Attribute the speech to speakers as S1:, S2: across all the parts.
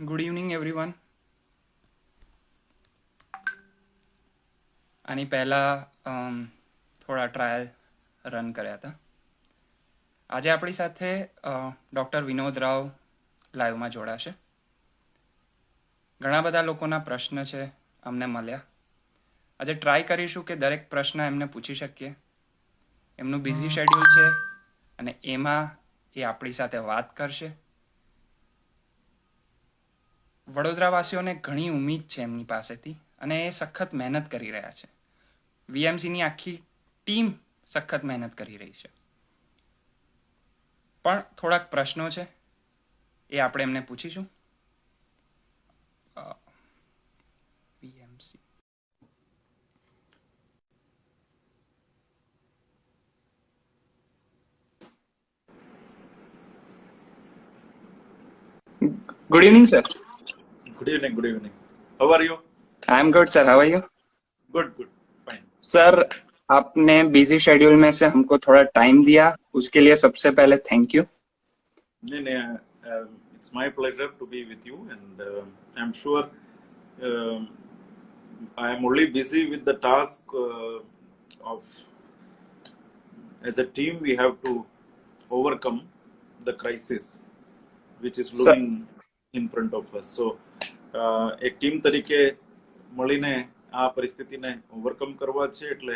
S1: Good evening everyone. આની પહેલાં થોડા ટ્રાયલ રન કર્યા હતા. આજે આપણી સાથે ડૉક્ટર વિનોદ રાવ લાઈવમાં જોડાશે. ઘણા બધા લોકોના પ્રશ્ન છે અમને મળ્યા. આજે ટ્રાય કરીશું કે દરેક પ્રશ્ન એમને પૂછી શકીએ. એમનું બિઝી શેડ્યુલ છે અને એમાં એ આપણી સાથે વાત કરશે. વડોદરાવાસીઓને ઘણી ઉમ્મીદ છે એમની પાસેથી અને એ સખત મહેનત કરી રહ્યા છે. વીએમસીની આખી ટીમ સખત મહેનત કરી રહી છે. પણ થોડાક પ્રશ્નો છે એ આપણે એમને પૂછીશું. VMC good evening sir.
S2: Good evening. Good evening. How are you?
S1: I am good sir. How are you?
S2: Good. Good. Fine.
S1: Sir, आपने बिजी शेड्यूल में से हमको थोड़ा टाइम दिया, उसके लिए सबसे पहले thank you.
S2: It's my pleasure to be with you, and I'm sure I am only busy with the task of, as a team, we have to overcome the crisis which is looming in front of us. So, એક team તરીકે મળીને આ પરિસ્થિતિને overcome કરવા છે, એટલે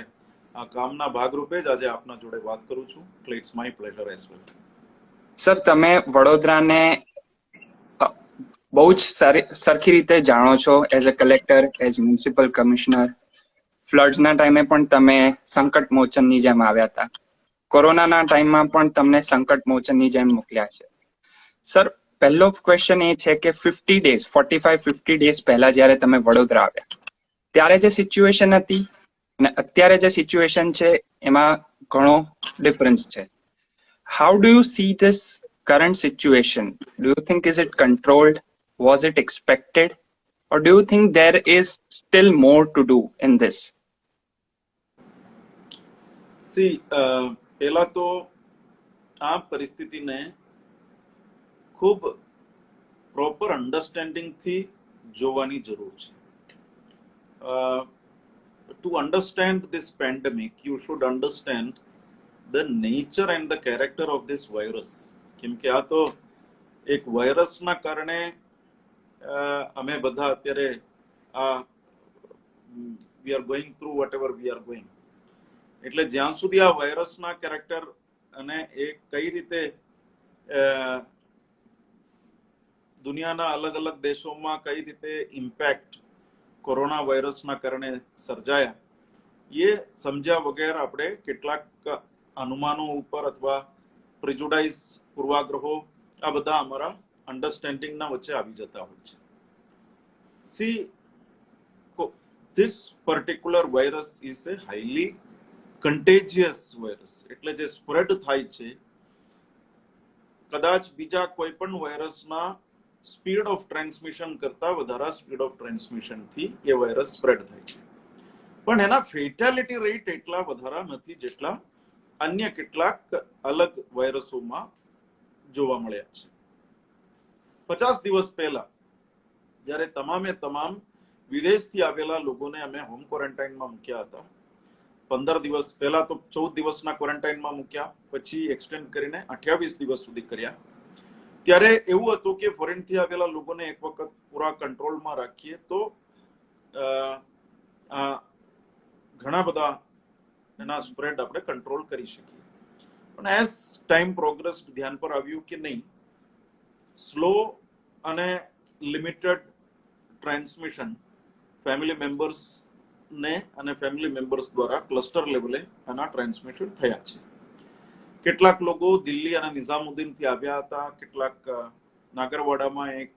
S2: આ કામના ભાગરૂપે જ આજે આપના જોડે વાત કરું છું. એટલે it's my pleasure as well.
S1: Sir, તમે વડોદરાને બહુ જ સરખી રીતે જાણો છો as a collector, as municipal commissioner. ફ્લડ્સના ટાઈમે પણ તમે સંકટ મોચનની જેમ આવ્યા હતા. કોરોનાના ટાઈમમાં પણ તમને સંકટ મોચનની જેમ મોકલ્યા છે. સર, પહેલો ક્વેશ્ચન એ છે કે 45-50 ડેઝ પહેલા જ્યારે તમે વડોદરા આવ્યા ત્યારે જે સિચ્યુએશન હતી અને અત્યારે જે સિચ્યુએશન છે એમાં ઘણો ડિફરન્સ છે. How do you see this current situation? Do you think is it controlled? Was it expected? Or do you think there is still more to do in this?
S2: પહેલા તો આ પરિસ્થિતિને ખૂબ પ્રોપર અન્ડરસ્ટેન્ડિંગ થી જોવાની જરૂર છે. To understand this pandemic, you should understand the nature and the character of this virus. કેમ કે આ તો એક વાયરસના કારણે અમે બધા અત્યારે આ we are going through whatever we are going. એટલે જ્યાં સુધી આ વાયરસના કેરેક્ટર અને એ કઈ રીતે દુનિયાના અલગ અલગ દેશોમાં કઈ રીતે ઇમ્પેક્ટ કોરોના વાયરસના કારણે સર્જાયા એ સમજ્યા વગર આપણે કેટલાક અનુમાનો ઉપર અથવા પ્રિજુડાઇઝ પૂર્વાગ્રહો આ બધા અમારા અન્ડરસ્ટેન્ડિંગના વચ્ચે આવી જતા હોય છે. C this particular virus is a highly contagious virus. એટલે જે સ્પ્રેડ થાય છે કદાચ બીજા કોઈ પણ વાયરસના સ્પીડ ઓફ ટ્રાન્સમિશન કરતા વધારે સ્પીડ ઓફ ટ્રાન્સમિશન થી એ વાયરસ સ્પ્રેડ થાય છે. પણ એના ફેટાલિટી રેટ એટલા વધારે નથી જેટલા અન્ય કેટલાક અલગ વાયરસોમાં જોવા મળ્યા છે. 50 દિવસ પહેલા જ્યારે તમામે તમામ વિદેશથી આવેલા લોકોને અમે હોમ ક્વોરન્ટાઇનમાં મૂક્યા હતા. 15 દિવસ પહેલા તો 14 દિવસના ક્વોરન્ટાઇનમાં મૂક્યા, પછી એક્સટેન્ડ કરીને 28 દિવસ સુધી કર્યા. ત્યારે એવું હતું કે ફોરેનથી આવેલા લોકોને એક વખત પૂરા કંટ્રોલમાં રાખીએ તો ઘણા બધા એના સ્પ્રેડ આપણે કંટ્રોલ કરી શકીએ. પણ એઝ ટાઈમ પ્રોગ્રેસ ધ્યાન પર આવ્યું કે નહીં, સ્લો અને લિમિટેડ ટ્રાન્સમિશન ફેમિલી મેમ્બર્સ ને અને ફેમિલી મેમ્બર્સ દ્વારા ક્લસ્ટર લેવલે આના ટ્રાન્સમિશન થયા છે. કેટલાક લોકો દિલ્હી અને નિઝામુદ્દીન થી આવ્યા હતા. કેટલાક નાગરવાડામાં એક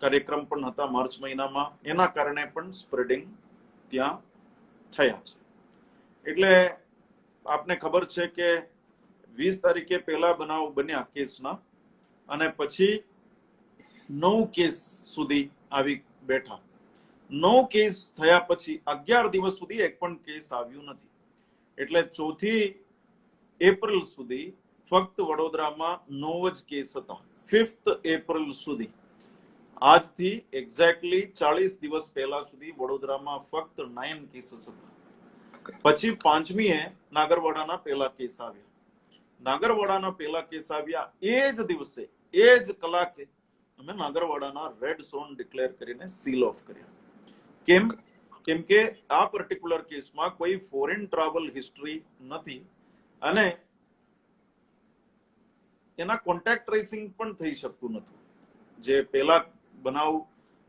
S2: કાર્યક્રમ પણ હતા માર્ચ મહિનામાં, એના કારણે પણ સ્પ્રેડિંગ ત્યાં થયા છે. એટલે આપને ખબર છે કે 20 તારીખે પહેલા બનાવ બન્યા કેસના અને પછી 9 કેસ સુધી આવી બેઠા. 9 કેસ થયા પછી 11 દિવસ સુધી એક પણ કેસ આવ્યું નથી. એટલે 4 એપ્રિલ સુધી ફક્ત વડોદરામાં 9 જ કેસ હતા. 5 એપ્રિલ સુધી આજથી એક્ઝેક્ટલી 40 દિવસ પહેલા સુધી વડોદરામાં ફક્ત 9 કેસીસ હતા. પછી 5મીએ નાગરવાડાના પહેલા કેસ આવ્યા. નાગરવાડાના પહેલા કેસ આવ્યા એ જ દિવસે, એ જ કલાકે અમે નાગરવાડાના રેડ ઝોન ડિક્લેર કરીને સીલ ઓફ કર્યા. કેમ કે આ પર્ટિક્યુલર કેસમાં કોઈ ફોરેન ટ્રાવેલ હિસ્ટ્રી નથી અને એના કોન્ટેક્ટ ટ્રેસિંગ પણ થઈ શકતું નતું. જે પહેલા બનાવ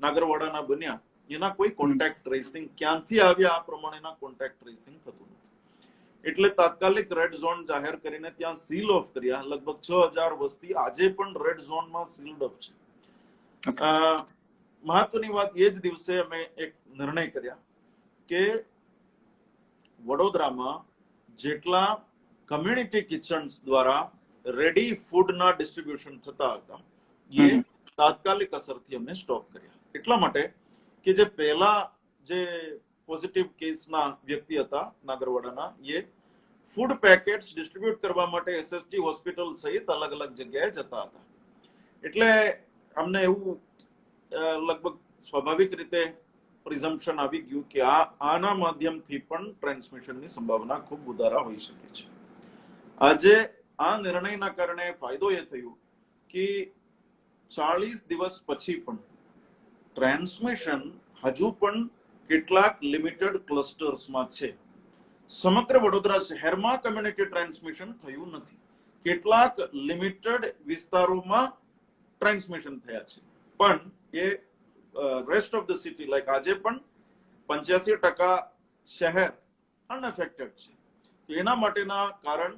S2: નાગરવાડાના બન્યા એના કોઈ કોન્ટેક્ટ ટ્રેસિંગ ક્યાંથી આવ્યા આ પ્રમાણેના કોન્ટેક્ટ ટ્રેસિંગ થતું નથી. એટલે તાત્કાલિક રેડ ઝોન જાહેર કરીને ત્યાં સીલ ઓફ કર્યા. લગભગ 6000 વસ્તી આજે પણ રેડ ઝોનમાં સીલ્ડ ઓફ છે. મહત્વની વાત એ જ દિવસે અમે એક નિર્ણય કર્યા કે વડોદરામાં જેટલા કમ્યુનિટી કિચન્સ દ્વારા રેડી ફૂડના ડિસ્ટ્રીબ્યુશન થતા હતા એ તાત્કાલિક અસરથી અમે સ્ટોપ કર્યા. એટલા માટે કે જે પહેલા જે પોઝિટિવ કેસના વ્યક્તિ હતા નાગરવાડાના, એ ફૂડ પેકેટ્સ ડિસ્ટ્રીબ્યુટ કરવા માટે એસએસજી હોસ્પિટલ સહિત અલગ અલગ જગ્યાએ જતા હતા. એટલે અમને એવું લગભગ સ્વાભાવિક રીતે પ્રિઝમ્પશન આવી ગયું કે આના માધ્યમથી પણ ટ્રાન્સમિશનની સંભાવના ખૂબ વધારે હોઈ શકે છે. આજે આ નિર્ણયના કારણે ફાયદો એ થયો કે 40 દિવસ પછી પણ ટ્રાન્સમિશન હજુ પણ કેટલાક લિમિટેડ ક્લસ્ટર્સમાં છે. સમગ્ર વડોદરા શહેરમાં કમ્યુનિટી ટ્રાન્સમિશન થયું નથી. કેટલાક લિમિટેડ વિસ્તારોમાં ટ્રાન્સમિશન થયા છે, પણ એ rest of the city like આજે પણ 85% શહેર અનઅફેક્ટેડ છે. એના માટેના કારણ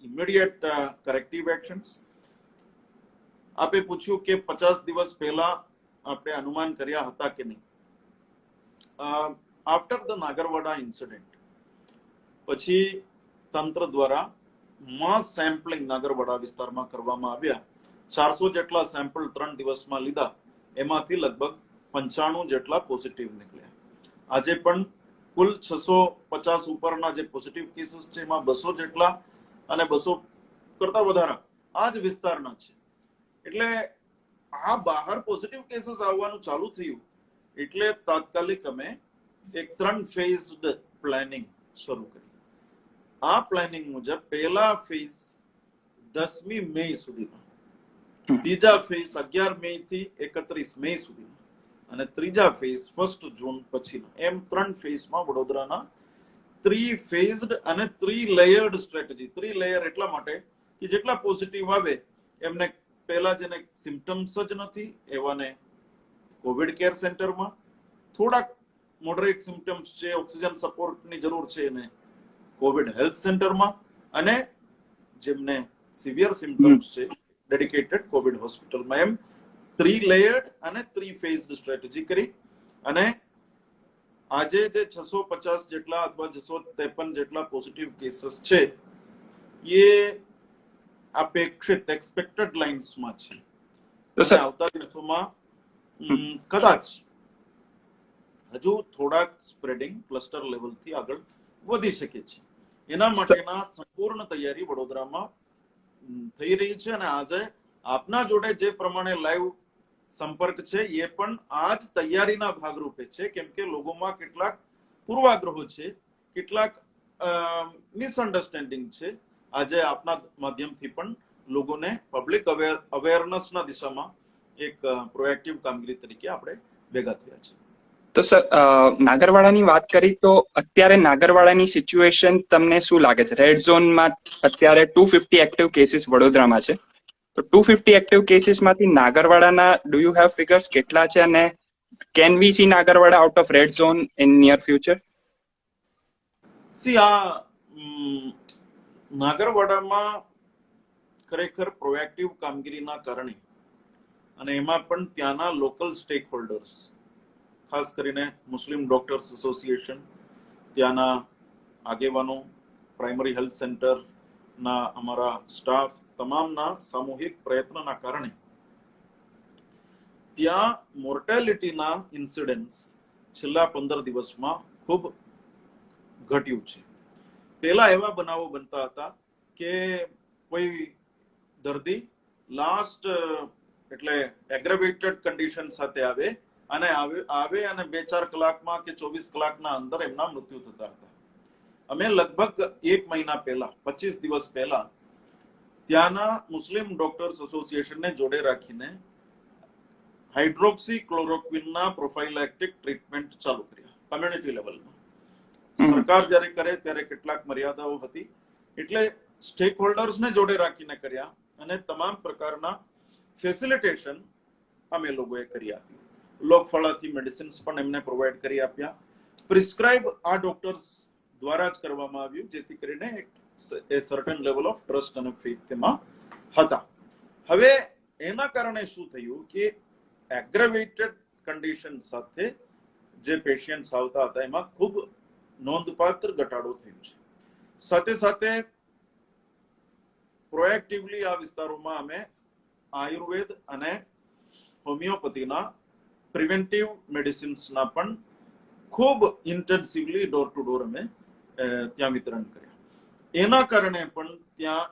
S2: ઇમિડિયેટ કરેક્ટિવ એક્શન્સ. આપે પૂછ્યું કે 50 દિવસ પહેલા આપણે અનુમાન કર્યા હતા કે નહીં. આફ્ટર ધ નાગરવાડા ઇન્સિડન્ટ પછી તંત્ર દ્વારા માસ સેમ્પલિંગ નાગરવાડા વિસ્તારમાં કરવામાં આવ્યા. 400 જેટલા સેમ્પલ 3 દિવસમાં લીધા. એમાંથી લગભગ 95 જેટલા પોઝિટિવ નીકળ્યા. આજે પણ કુલ 650 ઉપરના જે પોઝિટિવ કેસીસ છે એમાં 200 જેટલા અને 200 કરતા વધારે આ જ વિસ્તારના છે. એટલે આ બહાર પોઝિટિવ કેસીસ આવવાનું ચાલુ થયું એટલે તાત્કાલિક અમે એક 3 ફેઝડ પ્લાનિંગ શરૂ કરી. આ પ્લાનિંગ મુજબ પહેલા ફેઝ 10મી મે સુધીનો, બીજા ફેઝ 11 મે થી 31 મે સુધીનો અને ત્રીજા ફેઝ 1 જૂન પછીનો, એમ 3 ફેઝમાં વડોદરાના 3 ફેઝડ અને 3 લેયર્ડ સ્ટ્રેટેજી. 3 લેયર એટલા માટે કે જેટલા પોઝિટિવ આવે એમને પહેલા જેને સિમ્ટમ્સ જ નથી એવાને કોવિડ કેર સેન્ટરમાં, થોડાક મોડરેટ સિમ્ટમ્સ છે, ઓક્સિજન સપોર્ટની જરૂર છે એને કોવિડ હેલ્થ સેન્ટરમાં, અને જેમને સિવિયર સિમ્ટમ્સ છે ડેડિકેટેડ કોવિડ હોસ્પિટલમાં. એમ 3 લેયર્ડ અને 3 ફેઝડ સ્ટ્રેટેજી કરી અને આજે જે 650 જેટલા અથવા 653 જેટલા પોઝિટિવ કેસીસ છે એ અપેક્ષિત એક્સપેક્ટેડ લાઇન્સમાં છે. તો આવતા દિવસોમાં કદાચ હજુ થોડાક સ્પ્રેડિંગ ક્લસ્ટર લેવલથી આગળ વધી શકે છે. એના માટેના સંપૂર્ણ તૈયારી વડોદરામાં થઈ રહી છે અને આજે આપના જોડે જે પ્રમાણે લાઈવ સંપર્ક છે એ પણ આ જ તૈયારીના ભાગરૂપે છે. કેમ કે લોકોમાં કેટલાક પૂર્વાગ્રહો છે, કેટલાક મિસઅન્ડરસ્ટેન્ડિંગ છે. આજે આપના માધ્યમથી પણ લોકોને પબ્લિક અવેરનેસના દિશામાં એક પ્રોએક્ટિવ કામગીરી તરીકે આપણે ભેગા થયા છે.
S1: તો સર, નાગરવાડાની વાત કરી તો અત્યારે નાગરવાડાની સિચ્યુએશન તમને શું લાગે છે? રેડ ઝોનમાં અત્યારે 250 એક્ટિવ કેસીસ વડોદરામાં છે. તો 250 એક્ટિવ કેસીસમાંથી નાગરવાડાના ડુ યુ હેવ ફિગર્સ કેટલા છે અને can we see Nagarwada out of red zone in near future?
S2: આ નાગરવાડામાં ખરેખર પ્રોએક્ટિવ કામગીરીના કારણે અને એમાં પણ ત્યાંના લોકલ સ્ટેક હોલ્ડર્સ, ખાસ કરીને મુસ્લિમ ડોક્ટર્સ એસોસિએશન, ત્યાંના આગેવાનો, પ્રાઇમરી હેલ્થ સેન્ટરના અમારા સ્ટાફ, તમામના સામૂહિક પ્રયત્નના કારણે ત્યાં મોર્ટેલિટીના ઇન્સિડન્ટ્સ છેલ્લા 15 દિવસમાં ખૂબ ઘટ્યું છે. પહેલા એવા બનાવો બનતા હતા કે કોઈ દર્દી લાસ્ટ એટલે એગ્રેવેટેડ કન્ડિશન સાથે આવે અને 2-4 કલાકમાં કે 24 કલાકના અંદર એમના મૃત્યુ થતા હતા. અમે લગભગ 1 મહિના પહેલા 25 દિવસ પહેલા ત્યાંના મુસ્લિમ ડોક્ટર્સ એસોસિએશનને જોડે રાખીને હાઇડ્રોક્સી ક્લોરોક્વિનના પ્રોફાઇલેક્ટિક ટ્રીટમેન્ટ ચાલુ કર્યા કમ્યુનિટી લેવલમાં. સરકાર જ્યારે કરે ત્યારે કેટલાક મર્યાદાઓ હતી, એટલે સ્ટેક હોલ્ડર્સને જોડે રાખીને કર્યા અને તમામ પ્રકારના ફેસિલિટેશન અમે લોકોએ કરી આપ્યું. લોકફળાથી મેડિસિન્સ પણ એમને પ્રોવાઈડ કરી આપ્યા. પ્રિસ્ક્રાઇબ આ ડોક્ટર્સ દ્વારા જ કરવામાં આવ્યું, જેથી કરીને એ સર્ટન લેવલ ઓફ ટ્રસ્ટ અને ફેથ તેમાં હતા. હવે એના કારણે શું થયું કે એગ્રેવેટેડ કન્ડિશન સાથે જે પેશન્ટ્સ આવતા હતા એમાં ખૂબ નોંધપાત્ર ઘટાડો થયો છે. સાથે સાથે પ્રોએક્ટિવલી આ વિસ્તારોમાં અમે આયુર્વેદ અને હોમિયોપેથીના પ્રિવેન્ટિવ મેડિસિન્સના પણ ખૂબ ઇન્ટેન્સિવલી ડોર ટુ ડોર અમે ત્યાં વિતરણ કર્યા. એના કારણે પણ ત્યાં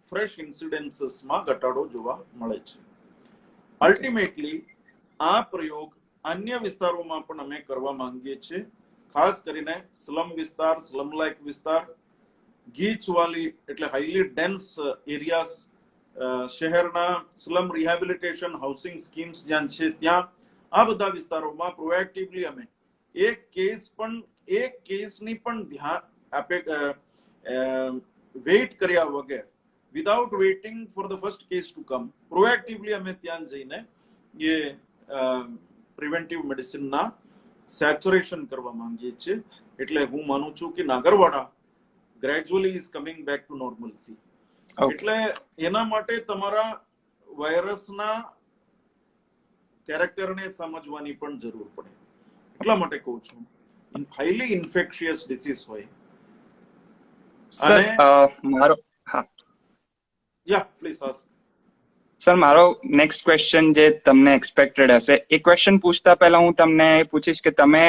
S2: ફ્રેશ ઇન્સિડન્સીસમાં ઘટાડો જોવા મળે છે. અલ્ટિમેટલી આ પ્રયોગ અન્ય વિસ્તારોમાં પણ અમે કરવા માંગીએ છીએ, ખાસ કરીને સ્લમ વિસ્તાર, સ્લમ લાઇક વિસ્તાર, ગીચવાલી એટલે હાઈલી ડેન્સ એરિયાસ, શહેરના સ્લમ રિહેબિલિટેશન હાઉસિંગ સ્કીમ્સ જ્યાં છે ત્યાં આ બધા વિસ્તારોમાં પ્રોએક્ટિવલી અમે એક કેસની પણ ધ્યાન આપે વેઇટ કર્યા વગર, without waiting for the first case to come, proactively અમે ત્યાં જઈને એ પ્રિવેન્ટિવ મેડિસિનના સેચ્યુરેશન કરવા માંગીએ છીએ. એટલે હું માનું છું કે Nagarwada gradually is coming back to normalcy. એટલે એના માટે તમારા વાયરસના કેરેક્ટરને સમજવાની પણ જરૂર પડે. એટલા માટે કહું છું, હાઈલી ઇન્ફેક્શિયસ ડિસીઝ હોય અને પ્લીઝ આસ્ક.
S1: સર, મારો નેક્સ્ટ ક્વેશ્ચન જે તમને એક્સપેક્ટેડ હશે, એ ક્વેશ્ચન પૂછતા પહેલા હું તમને પૂછીશ કે તમે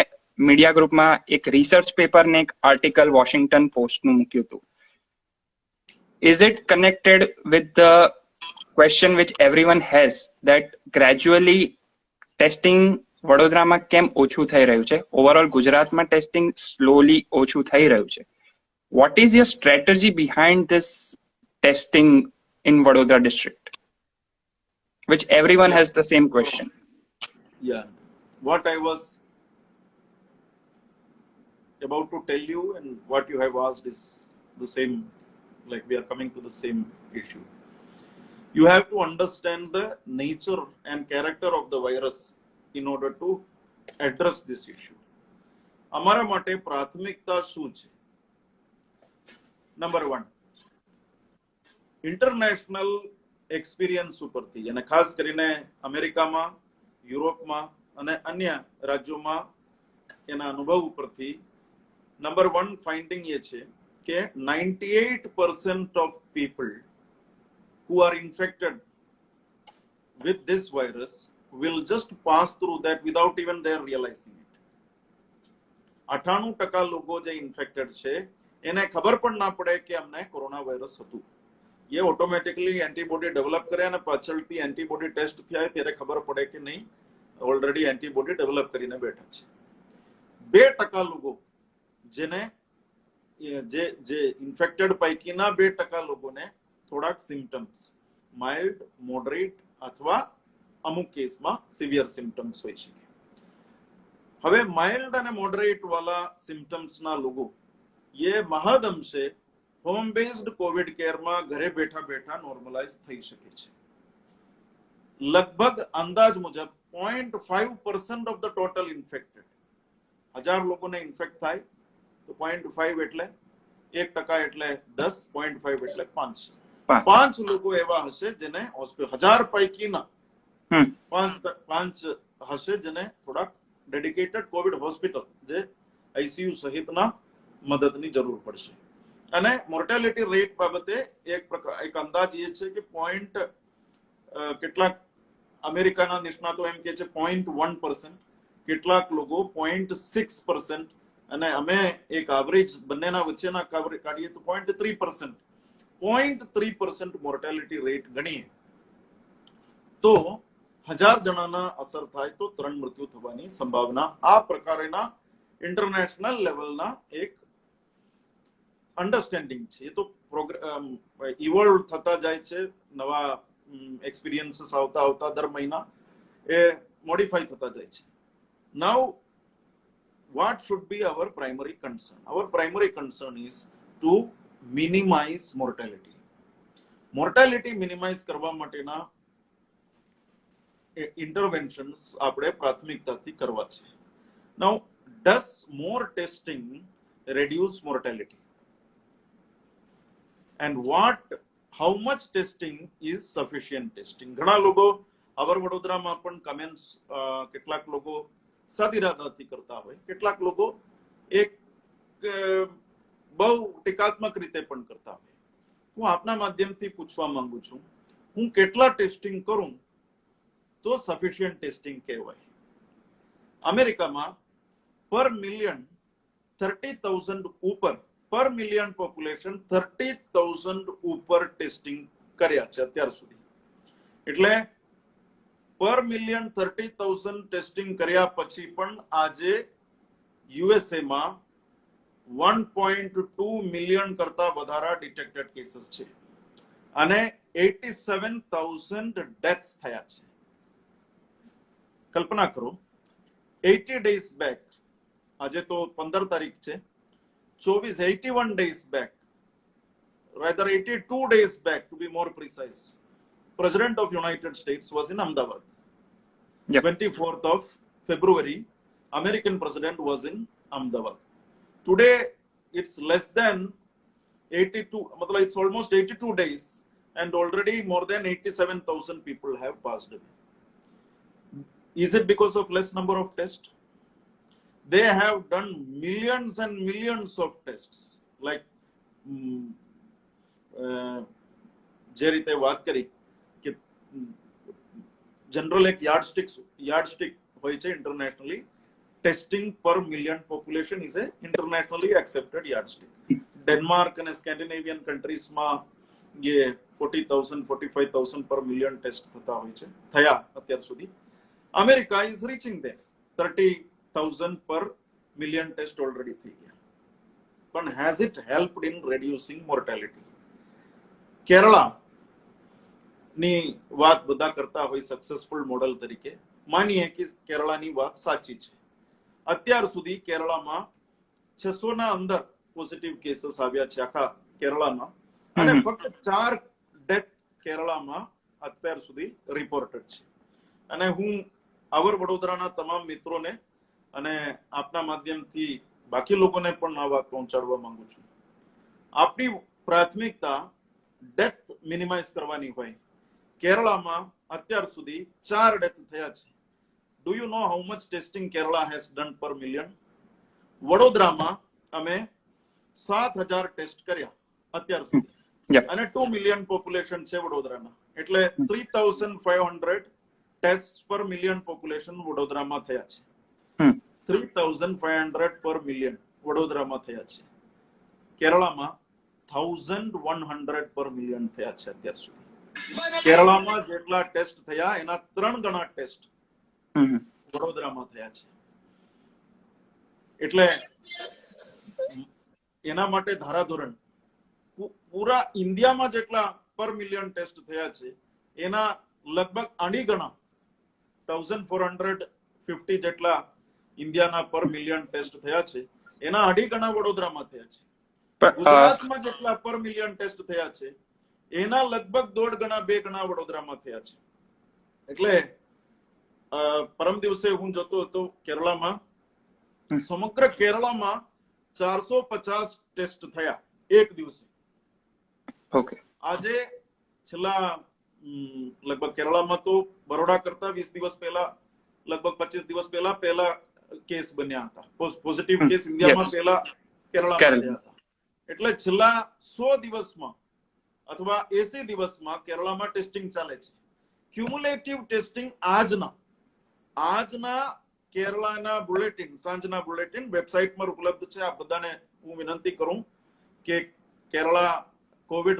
S1: મીડિયા ગ્રુપમાં એક રિસર્ચ પેપર ને એક આર્ટિકલ વોશિંગ્ટન પોસ્ટનું મૂક્યું હતું. Is it connected with the question which everyone has that gradually testing વડોદરામાં કેમ ઓછું થઈ રહ્યું છે? ઓવરઓલ ગુજરાતમાં ટેસ્ટિંગ સ્લોલી ઓછું થઈ રહ્યું છે. What is your strategy behind this testing in Vadodara district? Which everyone has the same question.
S2: Yeah. What I was about to tell you and what you have asked is the same, like we are coming to the same issue. You have to understand the nature and character of the virus in order to address this issue. અમારા માટે પ્રાથમિકતા શું છે? Number 1, international experience ઉપરથી અને ખાસ કરીને અમેરિકામાં, યુરોપમાં અને અન્ય રાજ્યોમાં એના અનુભવ ઉપરથી નંબર 1 ફાઇન્ડિંગ એ છે કે 98% of people who are infected with this virus will just pass through that without even their realizing it. 98% લોકો જે ઇન્ફેક્ટેડ છે એને ખબર પણ ના પડે કે અમને કોરોના વાયરસ હતું. એ ઓટોમેટિકલી એન્ટીબોડી ડેવલપ કરે અને પાછળથી એન્ટીબોડી ટેસ્ટ થાય ત્યારે ખબર પડે કે નહીં, ઓલરેડી એન્ટીબોડી ડેવલપ કરીને બેઠા છે. 2% લોકો જેને જે ઇન્ફેક્ટેડ પૈકીના 2% લોકોને થોડાક સિમ્પટમ્સ માઇલ્ડ, મોડરેટ અથવા અમુક કેસમાં સિવિયર સિમ્પટમ્સ હોઈ શકે. હવે માઇલ્ડ અને મોડરેટ વાળા સિમ્પટમ્સના લોકો એ મહદઅંશે હોમ બેઝડ કોવિડ કેરમાં ઘરે બેઠા બેઠા નોર્મલાઇઝ થઈ શકે છે. લગભગ અંદાજ મુજબ 0.5% ઓફ ધ ટોટલ ઇન્ફેક્ટેડ, 1000 લોકોને ઇન્ફેક્ટ થાય તો 0.5 એટલે 1% એટલે 10, 0.5 એટલે 5 લોકો એવા હશે જેને 1000 પૈકીના 5 હશે જેને થોડાક ડેડિકેટેડ કોવિડ હોસ્પિટલ જે આઈસીયુ સહિતના મદદની જરૂર પડશે. અને મોર્ટાલિટી રેટ બાબતે એક અંદાજ એ છે કે કેટલાક અમેરિકાના નિષ્ણાતો એમ કે છે 0.1%, કેટલાક લોકો 0.6%, અને અમે એક એવરેજ બંનેના વચ્ચેના કાઢીએ તો 0.3%. 0.3% મોર્ટાલિટી રેટ ગણીએ તો 1000 જણાના અસર થાય તો 3 મૃત્યુ થવાની સંભાવના. આ પ્રકારેના ઇન્ટરનેશનલ લેવલના એક અન્ડરસ્ટેન્ડિંગ છે. એ તો ઇવોલ્વ થતા જાય છે, નવા એક્સપિરિયન્સીસ આવતા આવતા દર મહિના એ મોડિફાઈ થતા જાય છે. નાઉ what should be our primary concern? Our primary concern is to minimize mortality. Mortality minimize કરવા માટેના interventions આપણે પ્રાથમિકતાથી કરવા છે. Now, does more testing reduce mortality? And how much testing is sufficient testing? ઘણા લોકો અવર વડોદરામાં પણ કમેન્ટ્સ કેટલાક લોકો સદિરાદાથી કરતા હોય, કેટલાક લોકો એક બહુ ટીકાત્મક રીતે પણ કરતા હોય. હું આપના માધ્યમથી પૂછવા માંગુ છું, હું કેટલા ટેસ્ટિંગ કરું તો સફિશિયન્ટ ટેસ્ટિંગ કહેવાય? અમેરિકામાં પર મિલિયન 30,000 ઉપર, પર મિલિયન પોપ્યુલેશન 30,000 ઉપર ટેસ્ટિંગ કર્યા છે અત્યાર સુધી. એટલે પર મિલિયન 30,000 ટેસ્ટિંગ કર્યા પછી પણ આજે યુએસએ માં 1.2 મિલિયન કરતા વધારે ડિટેક્ટેડ કેસીસ છે અને 87,000 ડેથ્સ થયા છે. કલ્પના કરો, 80 ડેઝ બેક, આજે તો 15 તારીખ છે, 81 days back, rather 82 days back to be more precise, President of United States was in Ahmedabad.
S1: Yep.
S2: 24th of February, American president was in Ahmedabad. Today, it's less than 82, it's almost 82 days, and already more than 87,000 people have passed away. Is it because of less number of tests? They have done millions and millions of tests. Like, જે રીતે વાત કરી કે general એક yardstick હોય છે internationally, testing per million population is a internationally accepted yardstick. Denmark અને Scandinavian કન્ટ્રીઝમાં જે 40,000 45,000 પર મિલિયન ટેસ્ટ થયા અત્યાર સુધી. America is reaching there 30,000 per million test already થઈ ગયા. પણ has it helped in reducing mortality? Kerala ની વાત બધા કરતા હોય સક્સેસફુલ મોડલ તરીકે. માનીએ કે કેરળાની વાત સાચી છે. અત્યાર સુધી કેરળામાં 600 ના અંદર પોઝિટિવ કેસીસ આવ્યા છે આખા કેરળામાં, અને ફક્ત 4 ડેથ કેરળામાં અત્યાર સુધી રિપોર્ટેડ છે. અને હું અવર વડોદરાના તમામ મિત્રોને અને આપના માધ્યમથી બાકી લોકોને પણ આ વાત પહોંચાડવા માંગુ છું. આપની પ્રાથમિકતા ડેથ મિનિમાઇઝ કરવાની હોય. કેરળામાં અત્યાર સુધી 4 ડેથ થયા છે. Do you know how much testing Kerala has done પર મિલિયન? વડોદરામાં અમે 7,000 ટેસ્ટ કર્યા અત્યાર સુધી, અને 2 મિલિયન પોપ્યુલેશન છે વડોદરાના. એટલે 3,500 ટેસ્ટ પર મિલિયન પોપ્યુલેશન વડોદરામાં થયા છે. 3,500 પર મિલિયન વડોદરામાં થયા છે. કેરળામાં 1,100 પર મિલિયન થયા છે અત્યાર સુધી. કેરળામાં જેટલા ટેસ્ટ થયા એના 3 ગણા ટેસ્ટ વડોદરામાં થયા છે. એટલે એના માટે ધારાધોરણ પૂરા ઇન્ડિયામાં જેટલા પર મિલિયન ટેસ્ટ થયા છે એના લગભગ આડી ગણા 1,450 જેટલા ઇન્ડિયાના પર મિલિયન ટેસ્ટ થયા છે, એના આડી ગણા વડોદરામાં થયા છે. ગુજરાતમાં જેટલા પર મિલિયન ટેસ્ટ થયા છે એના લગભગ 1.5 ગણા 2 ગણા વડોદરામાં થયા છે. એટલે પરમ દિવસે હું જતો હતો કેરળામાં, સમગ્ર કેરળામાં 450 ટેસ્ટ થયા એક દિવસે. આજે છેલ્લા લગભગ કેરળામાં તો બરોડા કરતા 20 દિવસ પહેલા, લગભગ 25 દિવસ પહેલા કેસ બન્યા હતા. પોઝિટિવ કેસ ઇન્ડિયામાં પહેલા કેરળામાં થયા હતા. એટલે છેલ્લા 100 દિવસમાં અથવા 80 દિવસમાં કેરળામાં ટેસ્ટિંગ ચાલે છે. ક્યુમ્યુલેટિવ ટેસ્ટિંગ આજના કેરળાના બુલેટિન, સાંજના બુલેટિન વેબસાઇટમાં ઉપલબ્ધ છે. આ બધાને હું વિનંતી કરું કે કેરળા કોવિડ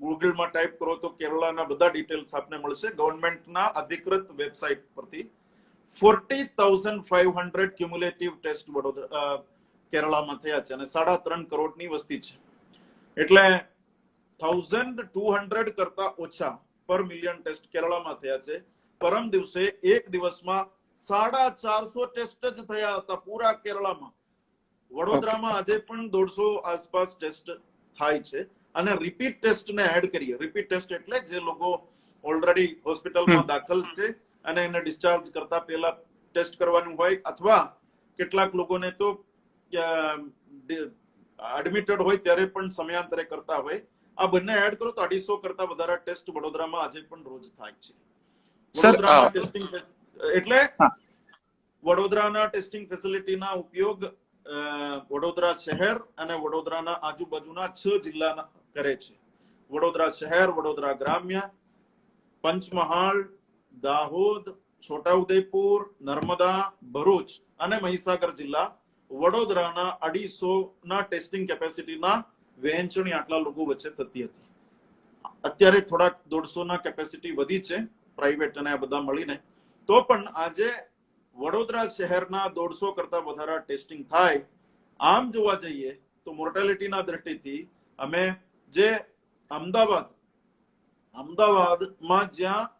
S2: ગૂગલમાં ટાઈપ કરો તો કેરળના બધા ડિટેલ્સ આપને મળશે. ગવર્મેન્ટના અધિકૃત વેબસાઇટ પરથી 40,500 ક્યુમ્યુલેટિવ ટેસ્ટ વડોદરા કેરળમાં થયા છે અને 3.5 કરોડની વસ્તી છે. એટલે 1,200 કરતા ઓછા પર મિલિયન ટેસ્ટ કેરળમાં થયા છે. પરમ દિવસે એક દિવસમાં 450 ટેસ્ટ જ થયા હતા પૂરા કેરળમાં. વડોદરામાં આજે પણ 150 આસપાસ ટેસ્ટ થાય છે. અને રિપીટ ટેસ્ટ ને એડ કરીએ. રિપીટ ટેસ્ટ એટલે જે લોકો ઓલરેડી હોસ્પિટલમાં દાખલ છે અને એને ડિસ્ચાર્જ કરતા પહેલા ટેસ્ટ કરવાનું હોય, અથવા કેટલાક લોકોને તો એડમિટેડ હોય ત્યારે પણ સમયાંતરે કરતા હોય. આ બંને એડ કરો તો 250 કરતા વધારે ટેસ્ટ વડોદરામાં આજે પણ રોજ થાય છે. વડોદરાના ટેસ્ટિંગ એટલે વડોદરાના ટેસ્ટિંગ ફેસિલિટીના ઉપયોગ વડોદરા શહેર અને વડોદરાના આજુબાજુના 6 જિલ્લા કરે છે. વડોદરા શહેર, વડોદરા ગ્રામ્ય, પંચમહાલ, દાહોદ, છોટાઉદેપુર, નર્મદા, ભરૂચ અને મહીસાગર જિલ્લા વડોદરાના 250 ના ટેસ્ટિંગ કેપેસિટીના વહેંચણી આટલા લોકો વચ્ચે થતી હતી. અત્યારે થોડાક 150 ના કેપેસિટી વધી છે પ્રાઇવેટ અને આ બધા મળીને. તો પણ આજે વડોદરા શહેરના 150 કરતા વધારે ટેસ્ટિંગ થાય. આમ જોવા જઈએ તો મોર્ટાલિટીના દ્રષ્ટિથી અમે જે અમદાવાદમાં જ્યાં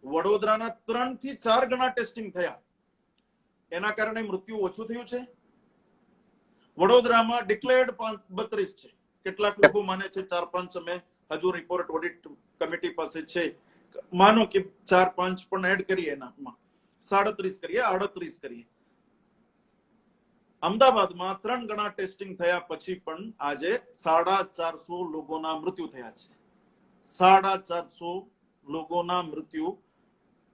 S2: વડોદરાના 3 થી 4 ગણા ટેસ્ટિંગ થયા એના કારણે મૃત્યુ ઓછું થયું છે. વડોદરામાં ડિક્લેર્ડ 32 છે. કેટલાક લોકો માને છે 4-5. અમે હજુ રિપોર્ટ ઓડિટ કમિટી પાસે છે. માનો કે 4-5 પણ એડ કરીએ એનામાં 37 કરીએ, 38 કરીએ. અમદાવાદમાં 3 ગણા ટેસ્ટિંગ થયા પછી પણ આજે 450 લોકોના મૃત્યુ થયા છે. 450 લોકોના મૃત્યુ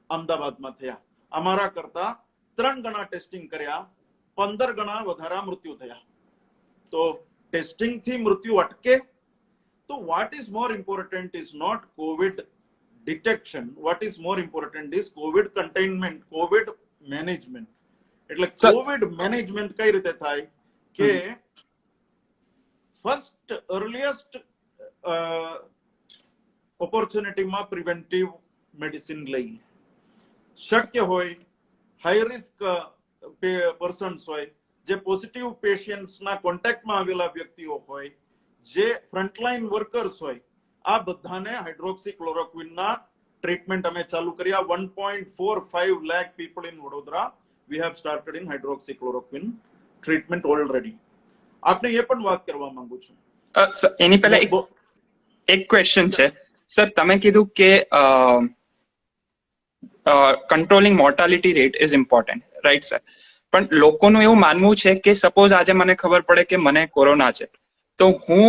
S2: અમદાવાદમાં થયા. અમારા કરતા 3 ગણા ટેસ્ટિંગ કર્યા, 15 ગણા વધારે મૃત્યુ થયા. તો ટેસ્ટિંગ થી મૃત્યુ અટકે તો what is more important is not COVID detection. What is more important is COVID containment, COVID management. એટલે કોવિડ મેનેજમેન્ટ કઈ રીતે થાય કે ફર્સ્ટ અર્લીએસ્ટ ઓપોર્ચ્યુનિટીમાં પ્રિવેન્ટિવ મેડિસિન લઈએ. શક્ય હોય હાઈ રિસ્ક પર્સન્સ હોય, જે પોઝિટિવ પેશન્ટ્સના કોન્ટેક્ટમાં આવેલા વ્યક્તિઓ હોય, જે ફ્રન્ટલાઇન વર્કર્સ હોય, આ બધાને હાઇડ્રોક્સીક્લોરોક્વિનના ટ્રીટમેન્ટ અમે ચાલુ કર્યા. 1.45 lakh people in Vadodara we have started in hydroxychloroquine treatment already. આપને એ પણ વાત કરવા માંગુ છું.
S1: એની પહેલા એક ક્વેશ્ચન છે સર. તમે કીધું કે controlling mortality rate is important, right sir? પણ લોકોનું એવું માનવું છે કે સપોઝ આજે મને ખબર પડે કે મને કોરોના છે, તો હું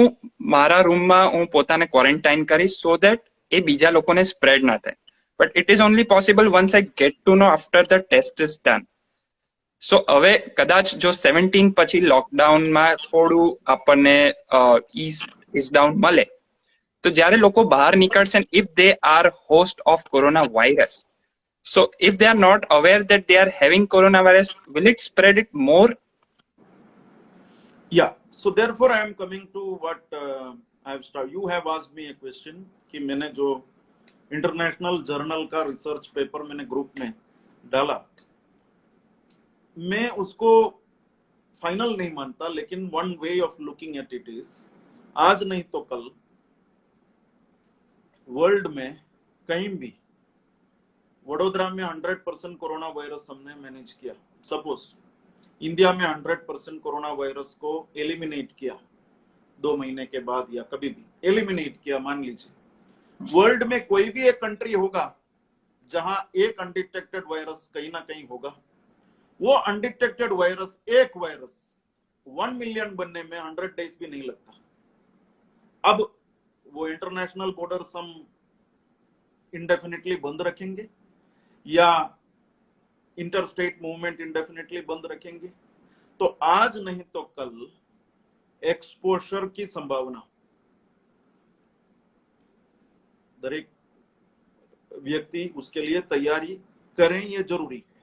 S1: મારા રૂમમાં હું પોતાને ક્વોરન્ટાઇન કરીશ સો દેટ એ બીજા લોકોને સ્પ્રેડ ના થાય. But it is only possible once I get to know after the test is done. So હવે કદાચ જો 17 પછી લોકડાઉનમાં થોડું આપણને ઈઝ ડાઉન મળે, તો જ્યારે લોકો બહાર નીકળશે, if they are host of corona virus, so if they are not aware that they are having coronavirus, will it spread it more?
S2: Yeah, so therefore I am coming to what I have started. You have asked me a question कि मैंने जो international journal का research paper मैंने group में डाला, मैं उसको final नहीं मानता, लेकिन one way of looking at it is आज नहीं तो कल वर्ल्ड में कहीं भी वडोदरा में 100% कोरोना वायरस हमने मैनेज किया. सपोज इंडिया में 100% कोरोना वायरस को एलिमिनेट किया 2 महीने के बाद या कभी भी एलिमिनेट किया, मान लीजिए. वर्ल्ड में कोई भी एक कंट्री होगा जहां एक अनडिटेक्टेड वायरस कहीं ना कहीं होगा. वो अनडिटेक्टेड वायरस, एक वायरस 1 मिलियन बनने में 100 डेज भी नहीं लगता. अब वो इंटरनेशनल बॉर्डर्स हम इंडेफिनिटली बंद रखेंगे या इंटरस्टेट मूवमेंट इंडेफिनिटली बंद रखेंगे? तो आज नहीं तो कल एक्सपोजर की संभावना दरेक व्यक्ति उसके लिए तैयारी करें, ये जरूरी है.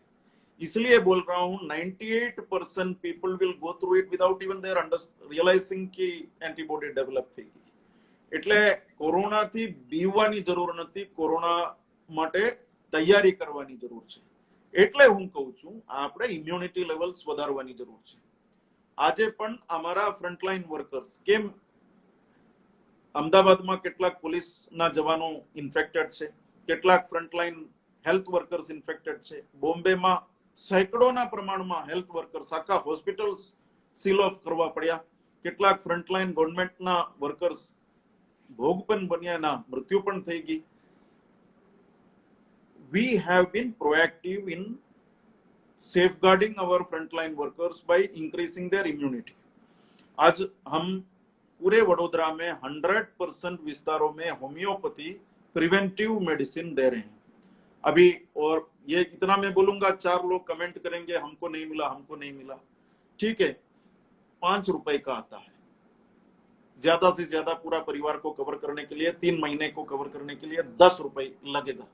S2: इसलिए बोल रहा हूं 98% people will go through it without even their realizing कि एंटीबॉडी डेवलप थी. એટલે કોરોનાથી બીવવાની જરૂર નથી, કોરોના માટે તૈયારી કરવાની જરૂર છે. એટલે હું કહું છું આપણે ઇમ્યુનિટી લેવલ્સ વધારવાની જરૂર છે. આજે પણ અમારા ફ્રન્ટલાઈન વર્કર્સ, કેમ અમદાવાદમાં કેટલાક પોલીસના જવાનો ઇન્ફેક્ટેડ છે, કેટલાક ફ્રન્ટલાઈન હેલ્થ વર્કર્સ ઇન્ફેક્ટેડ છે, બોમ્બેમાં સેંકડોના પ્રમાણમાં હેલ્થ વર્કર્સ, આખા હોસ્પિટલ્સ સીલ ઓફ કરવા પડ્યા, કેટલાક ફ્રન્ટલાઈન ગવર્મેન્ટના વર્કર્સ ભોગ પણ બન્યા, એના મૃત્યુ પણ થઈ ગઈ. We have been proactive in safeguarding our frontline workers by increasing their immunity. आज हम पूरे वडोदरा में 100% विस्तारों में होम्योपैथी प्रिवेंटिव मेडिसिन दे रहे हैं अभी. और ये इतना मैं बोलूंगा, 4 लोग कमेंट करेंगे हमको नहीं मिला, हमको नहीं मिला. ठीक है, 5 रुपए का आता है, ज्यादा से ज्यादा पूरा परिवार को कवर करने के लिए, 3 महीने को कवर करने के लिए 10 रुपए लगेगा.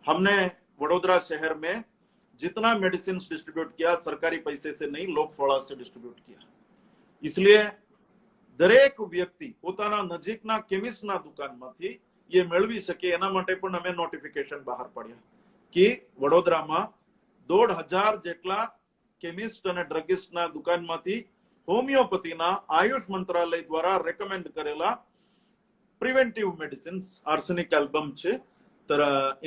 S2: हमने वडोदरा शहर में जितना मेडिसिन डिस्ट्रीब्यूट किया सरकारी पैसे से नहीं, लोक फाड़ा से डिस्ट्रीब्यूट किया. इसलिए દરેક વ્યક્તિ પોતાના નજીકના કેમિસ્ટના દુકાનમાંથી એ મેળવી શકે એના માટે પણ અમે નોટિફિકેશન બહાર પાડ્યા કે વડોદરામાં 1,500 જેટલા કેમિસ્ટ અને ડ્રગિસ્ટના દુકાનમાંથી હોમિયોપેથીના આયુષ મંત્રાલય દ્વારા રેકમેન્ડ કરેલા પ્રિવેન્ટિવ મેડિસિન્સ આર્સેનિક એલ્બમ છે,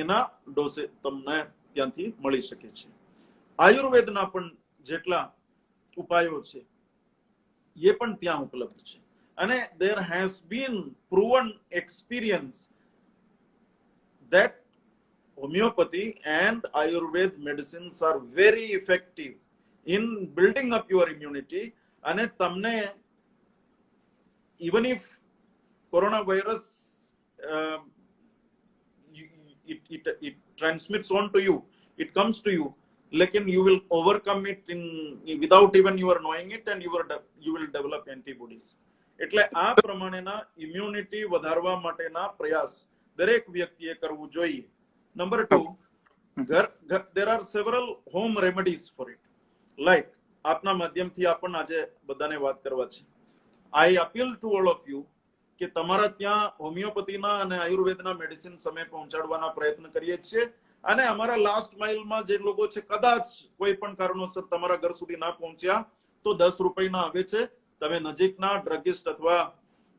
S2: એના ડોસે તમને ત્યાંથી મળી શકે છે. આયુર્વેદના પણ જેટલા ઉપાયો છે એ પણ ત્યાં ઉપલબ્ધ છે. અને there has been proven experience that homeopathy and ayurved medicines are very effective in building up your immunity. અને તમને even if coronavirus it transmits on to you, it comes to you, lekin you will overcome it without even you are knowing it, and you will develop antibodies. એટલે આ પ્રમાણેના immunity વધારવા માટેના પ્રયાસ દરેક વ્યક્તિએ કરવું જોઈએ. Number 2, there are several home remedies for it, like આપના માધ્યમથી આપણ આજે બધાને વાત કરવા છે. I appeal to all of you કે તમારા ત્યાં હોમિયોપેથીના અને આયુર્વેદના મેડિસિન અમે પહોંચાડવાના પ્રયત્ન કરીએ છીએ. અને અમારા લાસ્ટ માઇલમાં જે લોકો છે, કદાચ કોઈ પણ કારણોસર તમારા ઘર સુધી ના પહોંચ્યા તો 10 રૂપિયાના આવે છે. તમે નજીકના ડ્રગિસ્ટ અથવા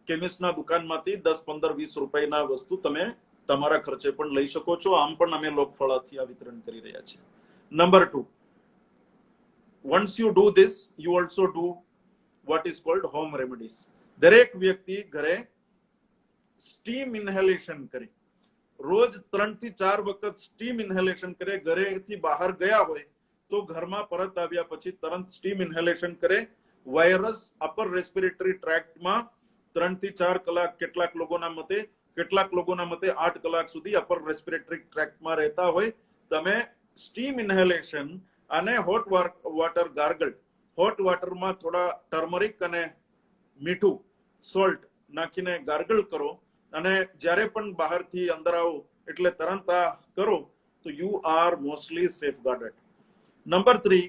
S2: કેમિસ્ટના દુકાનમાંથી 10, 15, 20 રૂપિયાના વસ્તુ તમે તમારા ખર્ચે પણ લઈ શકો છો. આમ પણ અમે લોકફળાથી આ વિતરણ કરી રહ્યા છીએ. Number 2, once you do this, you also do what is called home remedies. દરેક વ્યક્તિ ઘરે સ્ટીમ ઇન્હેલેશન કરે, રોજ 3 થી 4 વખત સ્ટીમ ઇન્હેલેશન કરે. ઘરેથી બહાર ગયા હોય તો ઘરમાં પરત આવ્યા પછી તરત સ્ટીમ ઇન્હેલેશન કરે. વાયરસ અપર રેસ્પિરેટરી ટ્રેક્ટમાં 3 થી 4 કલાક, કેટલાક લોકોના મતે 8 કલાક સુધી અપર રેસ્પિરેટરી ટ્રેક્ટમાં રહેતા હોય. તમે સ્ટીમ ઇન્હેલેશન અને હોટ વોટર ગાર્ગલ, હોટ વોટરમાં થોડા ટર્મરિક અને મીઠું, સોલ્ટ નાખીને ગાર્ગલ કરો. અને જ્યારે પણ બહારથી અંદર આવો એટલે તરત આ કરો તો યુ આર મોસ્ટલી સેફગાર્ડેડ. નંબર 3,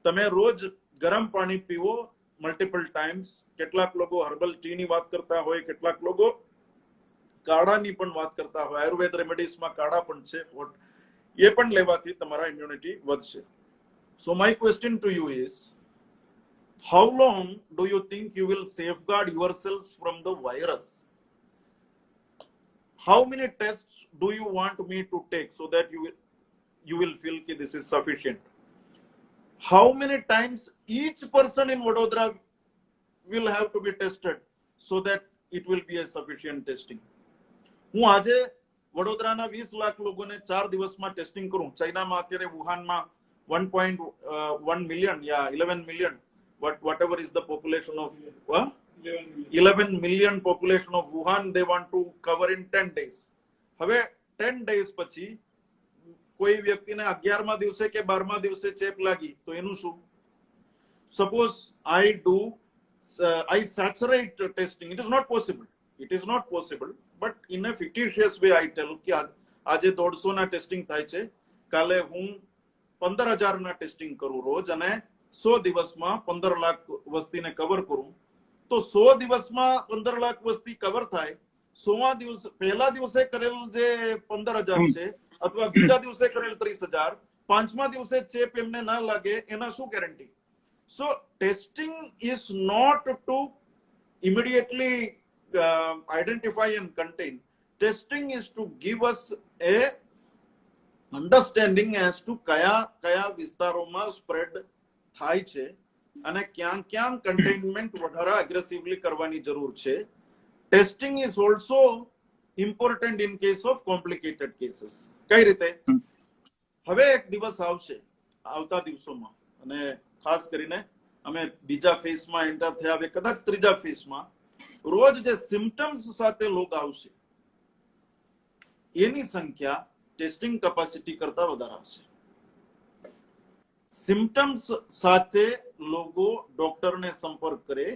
S2: તમે રોજ ગરમ પાણી પીવો મલ્ટિપલ ટાઈમ્સ. કેટલાક લોકો હર્બલ ટીની વાત કરતા હોય, કેટલાક લોકો કાળાની પણ વાત કરતા હોય. આયુર્વેદ રેમેડીઝમાં કાળા પણ છે, એ પણ લેવાથી તમારા ઇમ્યુનિટી વધશે. સો my question to you is, how long do you think you will safeguard yourself from the virus? How many tests do you want me to take so that you will feel that this is sufficient? How many times each person in Vadodara will have to be tested so that it will be a sufficient testing? હું આજે વડોદરાના 20 લાખ લોકોને 4 દિવસમાં testing કરું. ચાઇનામાં અત્યારે વુહાનમાં 1.1 million, 11 million, whatever is the population of 11 million population of Wuhan, they want to cover in 10 days. હવે 10 days પછી કોઈ વ્યક્તિને 11મા દિવસે કે 12મા દિવસે ચેપ લાગી તો એનું શું? Suppose I saturate testing. It is not possible. It is not possible. But in a fictitious way I tell કે આજે 150 ના ટેસ્ટિંગ થાય છે, કાલે હું 15,000 ના ટેસ્ટિંગ કરું રોજ અને 100 દિવસમાં 15 લાખ વસ્તીને કવર કરું તો 100 દિવસમાં 15 લાખ વસ્તી કવર થાય. 100 દિવસ પહેલા દિવસે કરેલ જે 15,000 છે અથવા બીજા દિવસે કરેલ 30,000, પાંચમા દિવસે ચેપ એમને ના લાગે એના શું guarantee? So testing is not to immediately identify and contain. Testing is to give us a understanding as to કયા વિસ્તારોમાં સ્પ્રેડ થાય છે અને ક્યાં કન્ટેનમેન્ટ વધારે અગ્રેસિવલી કરવાની જરૂર છે. Testing is also important in case of complicated cases. કઈ રીતે? હવે એક દિવસ આવશે આવતા દિવસોમાં, અને ખાસ કરીને અમે બીજા ફેઝમાં એન્ટર થયા, હવે કદાચ ત્રીજા ફેઝમાં રોજ જે સિમ્પટમ્સ સાથે લોક આવશે એની સંખ્યા ટેસ્ટિંગ કેપેસિટી કરતા વધારે હશે. સિમ્પટમ્સ સાથે લોકો ડોક્ટરને સંપર્ક કરે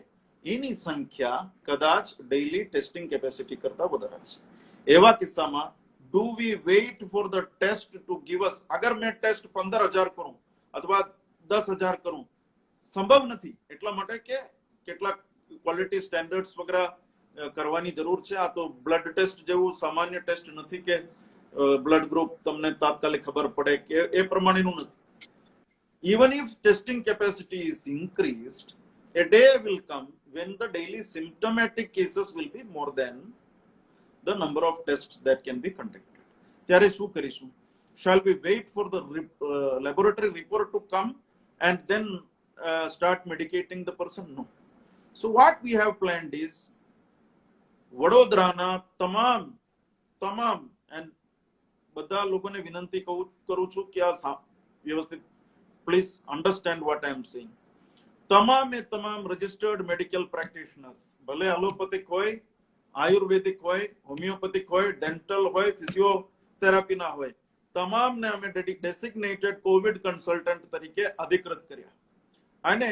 S2: એની સંખ્યા કદાચ ડેઇલી ટેસ્ટિંગ કેપેસિટી કરતા વધારે હશે. એવા કિસ્સામાં do we wait for the test to give us? અગર મેં ટેસ્ટ 15,000 કરું અથવા 10,000 કરું, સંભવ નથી. એટલા માટે કે કેટલાક ક્વોલિટી સ્ટેન્ડર્ડ્સ વગેરે કરવાની જરૂર છે. આ તો બ્લડ ટેસ્ટ જેવું સામાન્ય ટેસ્ટ નથી કે બ્લડ ગ્રુપ તમને તાત્કાલિક ખબર પડે કે એ પ્રમાણેનું નથી. Even if testing capacity is increased, a day will come when the daily symptomatic cases will be more than the number of tests that can be conducted. ત્યારે શું કરીશું? Shall we wait for the laboratory report to come and then start medicating the person? No. So what we have planned is વડોદરાના તમામ and બધા લોકોને વિનંતી કરું છું કે આ વ્યવસ્થિત please understand what I am saying. તમામ રજિસ્ટર્ડ મેડિકલ પ્રેક્ટિશનર્સ, ભલે એલોપેથિક હોય, આયુર્વેદિક હોય, હોમિયોપેથિક હોય, ડેન્ટલ હોય, ફિઝિયોથેરાપીના હોય, તમામને અમે ડેસિગ્નેટેડ કોવિડ કન્સલ્ટન્ટ તરીકે અધિકૃત કર્યા. અને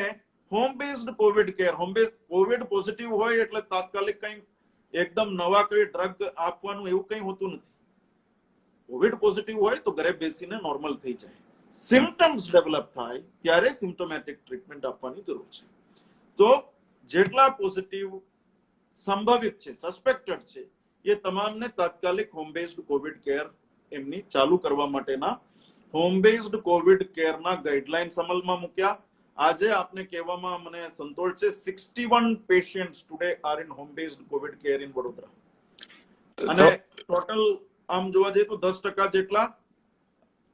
S2: home based Covid care, home base Covid positive હોય એટલે તાત્કાલિક કંઈ એકદમ નવા કોઈ ડ્રગ આપવાનું એવું કંઈ હોતું નથી. કોવિડ પોઝિટિવ હોય તો ઘરે બેસીને નોર્મલ થઈ જાય. સિમ્પટમ્સ ડેવલપ થાય ત્યારે સિમ્પટોમેટિક ટ્રીટમેન્ટ આપવાની જરૂર છે. તો જેટલા પોઝિટિવ સંભવિત છે, સસ્પેક્ટેડ છે, એ તમામને તાત્કાલિક હોમ બેઝડ કોવિડ કેર એમની ચાલુ કરવા માટેના હોમ બેઝડ કોવિડ કેરના ગાઈડલાઇન્સ અમલમાં મૂક્યા. આજે આપને કહેવામાં મને સંતોષ છે 61 patients today are in home based Covid care in Vadodara. અને ટોટલ આમ જોવા જઈએ તો 10% જેટલા,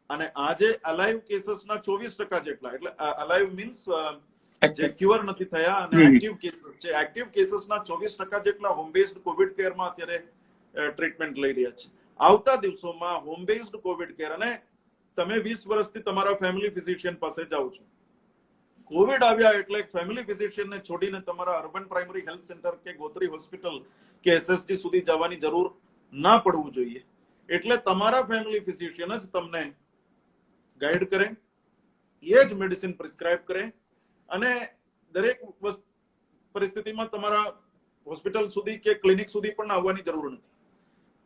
S2: અને આજે અલાઇવ કેસીસના 24% જેટલા, એટલે અલાઇવ મીન્સ જે ક્યોર નથી થયા, અને એક્ટિવ કેસીસ છે, એક્ટિવ કેસીસના 24% જેટલા હોમ બેઝડ કોવિડ કેરમાં અત્યારે ટ્રીટમેન્ટ લઈ રહ્યા છે. આવતા દિવસોમાં હોમ બેઝડ કોવિડ કેર, અને તમે 20 વર્ષથી તમારા ફેમિલી ફિઝિશિયન પાસે જાઓ છો, કોવિડ આવ્યા એટલે ફેમિલી ફિઝિશિયનને છોડીને તમારા અર્બન પ્રાઇમરી હેલ્થ સેન્ટર કે ગોત્રી હોસ્પિટલ કે એસએસટી સુધી જવાની જરૂર ના પડવું જોઈએ. એટલે તમારા ફેમિલી ફિઝિશિયન જ તમને ગાઈડ કરે, એ જ મેડિસિન પ્રિસ્ક્રાઇબ કરે, અને દરેક પરિસ્થિતિમાં તમારા હોસ્પિટલ સુધી કે ક્લિનિક સુધી પણ આવવાની જરૂર નથી.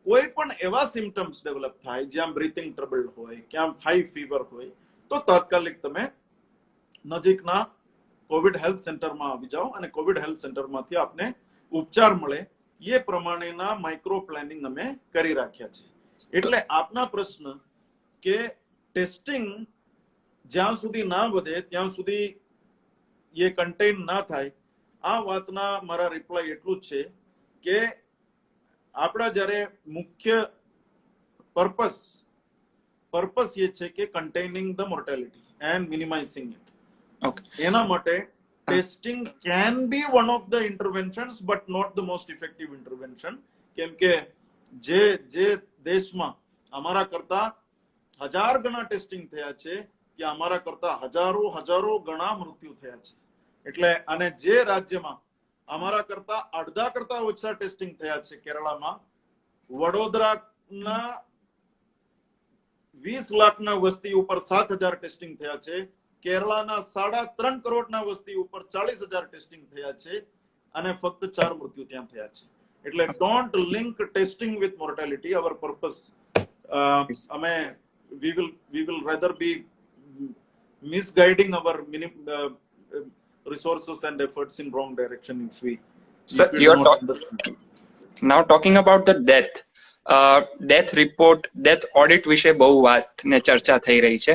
S2: કોઈ પણ એવા સિમ્પટમ્સ ડેવલપ થાય જ્યાં બ્રીથિંગ ટ્રબલ હોય, ક્યાં હાઈ ફીવર હોય, તો તાત્કાલિક તમે નજીકના કોવિડ હેલ્થ સેન્ટરમાં આવી જાઓ અને કોવિડ હેલ્થ સેન્ટરમાંથી આપને ઉપચાર મળે. એ પ્રમાણેના માઇક્રો પ્લાનિંગ અમે કરી રાખ્યા છે. એટલે આપના પ્રશ્ન કે ટેસ્ટિંગ જ્યાં સુધી ના વધે ત્યાં સુધી એ કન્ટેન ના થાય, આ વાતના મારા રિપ્લાય એટલું જ છે કે આપણા જ્યારે મુખ્ય પર્પસ એ છે કે containing the mortality and minimising it. એના માટે testing can be one of the interventions but not the most effective intervention. કેમ કે જે દેશમાં અમારા કરતા 1000 ગણા ટેસ્ટિંગ થયા છે, ત્યાં અમારા કરતા હજારો ગણા મૃત્યુ થયા છે. એટલે અને જે રાજ્યમાં અમારા કરતા અડધા કરતા ઓછા ટેસ્ટિંગ થયા છે, કેરળામાં, વડોદરાના 20 લાખના વસ્તી ઉપર 7,000 ટેસ્ટિંગ થયા છે, કેરળાના 3.5 કરોડના વસ્તી ઉપર 40,000 ટેસ્ટિંગ થયા છે, અને ફક્ત 4 મૃત્યુ ત્યાં થયા છે. એટલે don't link testing with mortality. Our purpose, અમે we will rather be misguiding our resources and efforts in wrong direction if we
S1: Sir,
S2: if you
S1: you're
S2: do not understand.
S1: now talking about the death report, death audit વિશે બહુ વાત ને ચર્ચા થઈ રહી છે.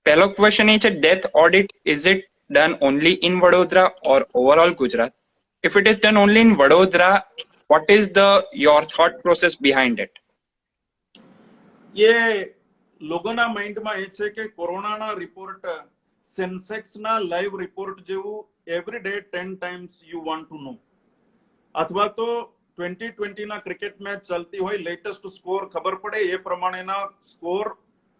S1: પહેલો ક્વેશ્ચન એ છે, death audit, is it done only in Vadodara or overall Gujarat? If it is done only in Vadodara, what is your thought process behind it?
S2: ये લોકોના માઇન્ડમાં એ છે કે કોરોનાના રિપોર્ટ સેન્સેક્સના લાઈવ રિપોર્ટ જેવું every day 10 times you want to know, અથવા તો 2020 ના ક્રિકેટ મેચ ચાલતી હોય, લેટેસ્ટ સ્કોર ખબર પડે એ પ્રમાણેના સ્કોર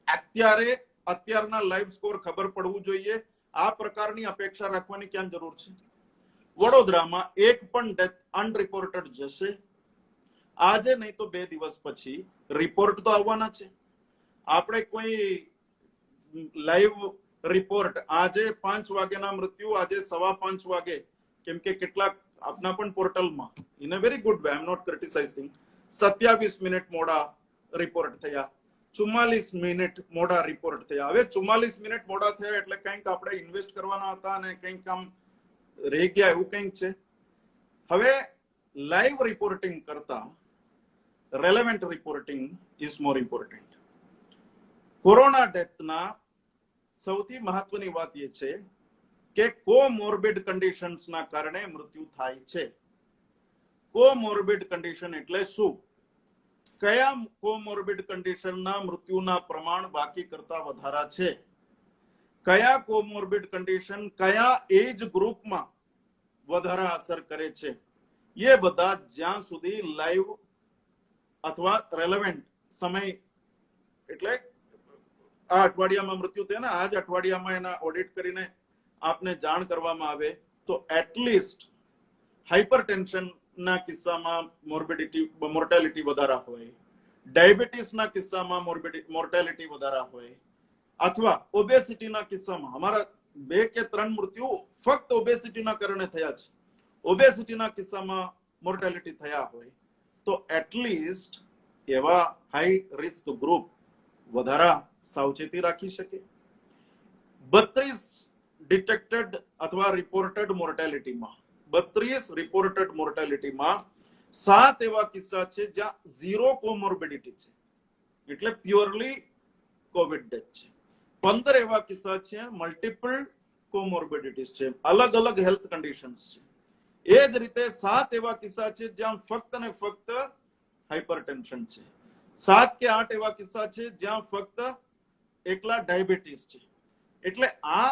S2: અત્યારના લાઈવ સ્કોર ખબર પડવું જોઈએ. આ પ્રકારની અપેક્ષા રાખવાની ક્યાં જરૂર છે? વડોદરામાં એક પણ ડેથ અનરિપોર્ટેડ જશે. આજે નહીં તો 2 દિવસ પછી રિપોર્ટ તો આવવાના છે. આપણે કોઈ લાઈવ રિપોર્ટ આજે 5 વાગ્યાના મૃત્યુ, આજે 5:15 વાગે, કેમ કે કેટલાક આપના પણ પોર્ટલમાં in a very good way, I am not criticising, 27 minute મોડા રિપોર્ટ થયા, 44 મિનિટ મોડા રિપોર્ટ થયા. હવે 44 મિનિટ મોડા થયા એટલે કંઈક આપણે ઇન્વેસ્ટ કરવાના હતા અને કંઈક કામ રહી ગયા એવું કંઈક છે. હવે લાઈવ રિપોર્ટિંગ કરતા relevant reporting is more important. Corona ડેથના સૌથી મહત્વની વાત એ છે કે કોમોર્બિડ કન્ડિશન્સના કારણે મૃત્યુ થાય છે. કોમોર્બિડ કન્ડિશન એટલે શું? કયા કોમોર્બિડ કન્ડિશનના મૃત્યુના પ્રમાણ બાકી કરતા વધારા છે? કયા કોમોર્બિડ કન્ડિશન કયા એજ ગ્રુપમાં વધારે અસર કરે છે? એ બધા જ્યાં સુધી લાઈવ અથવા રેલેવન્ટ સમય, એટલે આ અઠવાડિયામાં મૃત્યુ થયા ને, આ જ અઠવાડિયામાં એના ઓડિટ કરીને આપને જાણ કરવામાં આવે તો એટલીસ્ટ હાઇપરટેન્શનના કિસ્સામાં મોર્ટાલિટી વધારા હોય, ડાયાબિટીસના કિસ્સામાં મોર્ટાલિટી વધારા હોય, અથવા ઓબેસિટીના કિસ્સામાં અમારા 2 કે 3 મૃત્યુ ફક્ત ઓબેસિટીના કારણે થયા છે, ઓબેસિટીના કિસ્સામાં મોર્ટાલિટી થયા હોય, તો એટલીસ્ટ એવા હાઈ રિસ્ક ગ્રુપ વધારા સાવચેતી રાખી શકે. 32 ડિટેક્ટેડ અથવા રિપોર્ટેડ મોર્ટાલિટીમાં 32 રિપોર્ટેડ મોર્ટાલિટીમાં 7 એવા કિસ્સા છે જ્યાં ઝીરો કોમોર્બિડિટી છે, એટલે પ્યોરલી કોવિડ ડેથ છે. 15 એવા કિસ્સા છે મલ્ટિપલ કોમોર્બિડિટીઝ છે, અલગ અલગ હેલ્થ કન્ડિશન્સ છે. એ જ રીતે 7 એવા કિસ્સા છે જ્યાં ફક્ત ને ફક્ત હાઇપરટેન્શન છે. 7 કે 8 એવા કિસ્સા છે જ્યાં ફક્ત એકલા ડાયાબિટીસ છે. એટલે આ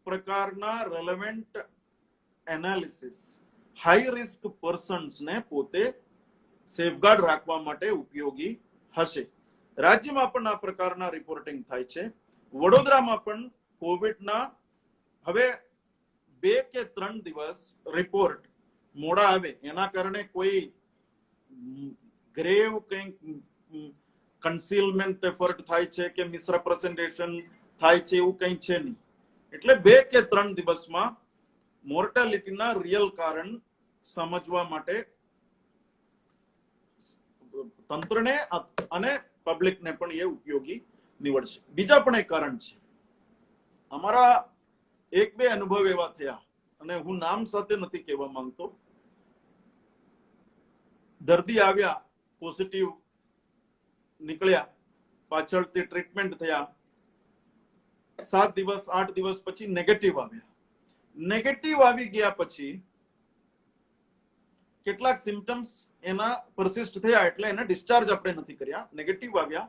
S2: પ્રકારના રેલેવન્ટ એનાલિસિસ હાઈ રિસ્ક પર્સન્સને પોતે સેફગાર્ડ રાખવા માટે ઉપયોગી હશે. રાજ્યમાં પણ આ પ્રકારના રિપોર્ટિંગ થાય છે. વડોદરામાં પણ કોવિડના હવે 2 કે 3 દિવસ રિપોર્ટ મોડા આવે એના કારણે કોઈ ગ્રેવ કંઈક કન્સીલમેન્ટ એફર્ટ થાય છે કે મિસરેપ્રેઝન્ટેશન થાય છે એવું કંઈ છે નહીં. એટલે 2 કે 3 દિવસમાં મોર્ટાલિટીના રિયલ કારણ સમજવા માટે તંત્રને અને પબ્લિકને પણ એ ઉપયોગી નીવડશે. બીજા પણ એક કારણ છે. અમારા 1-2 અનુભવ એવા થયા, અને હું નામ સાથે નથી કહેવા માંગતો. દર્દી આવ્યા, પોઝિટિવ નીકળ્યા, પાછળથી ટ્રીટમેન્ટ થયા, 7 દિવસ 8 દિવસ પછી નેગેટિવ આવ્યા. નેગેટિવ આવી ગયા પછી કેટલાક સિમ્પટમ્સ એના પરસિસ્ટ થયા એટલે એને ડિસ્ચાર્જ આપણે નથી કર્યા. નેગેટિવ આવ્યા,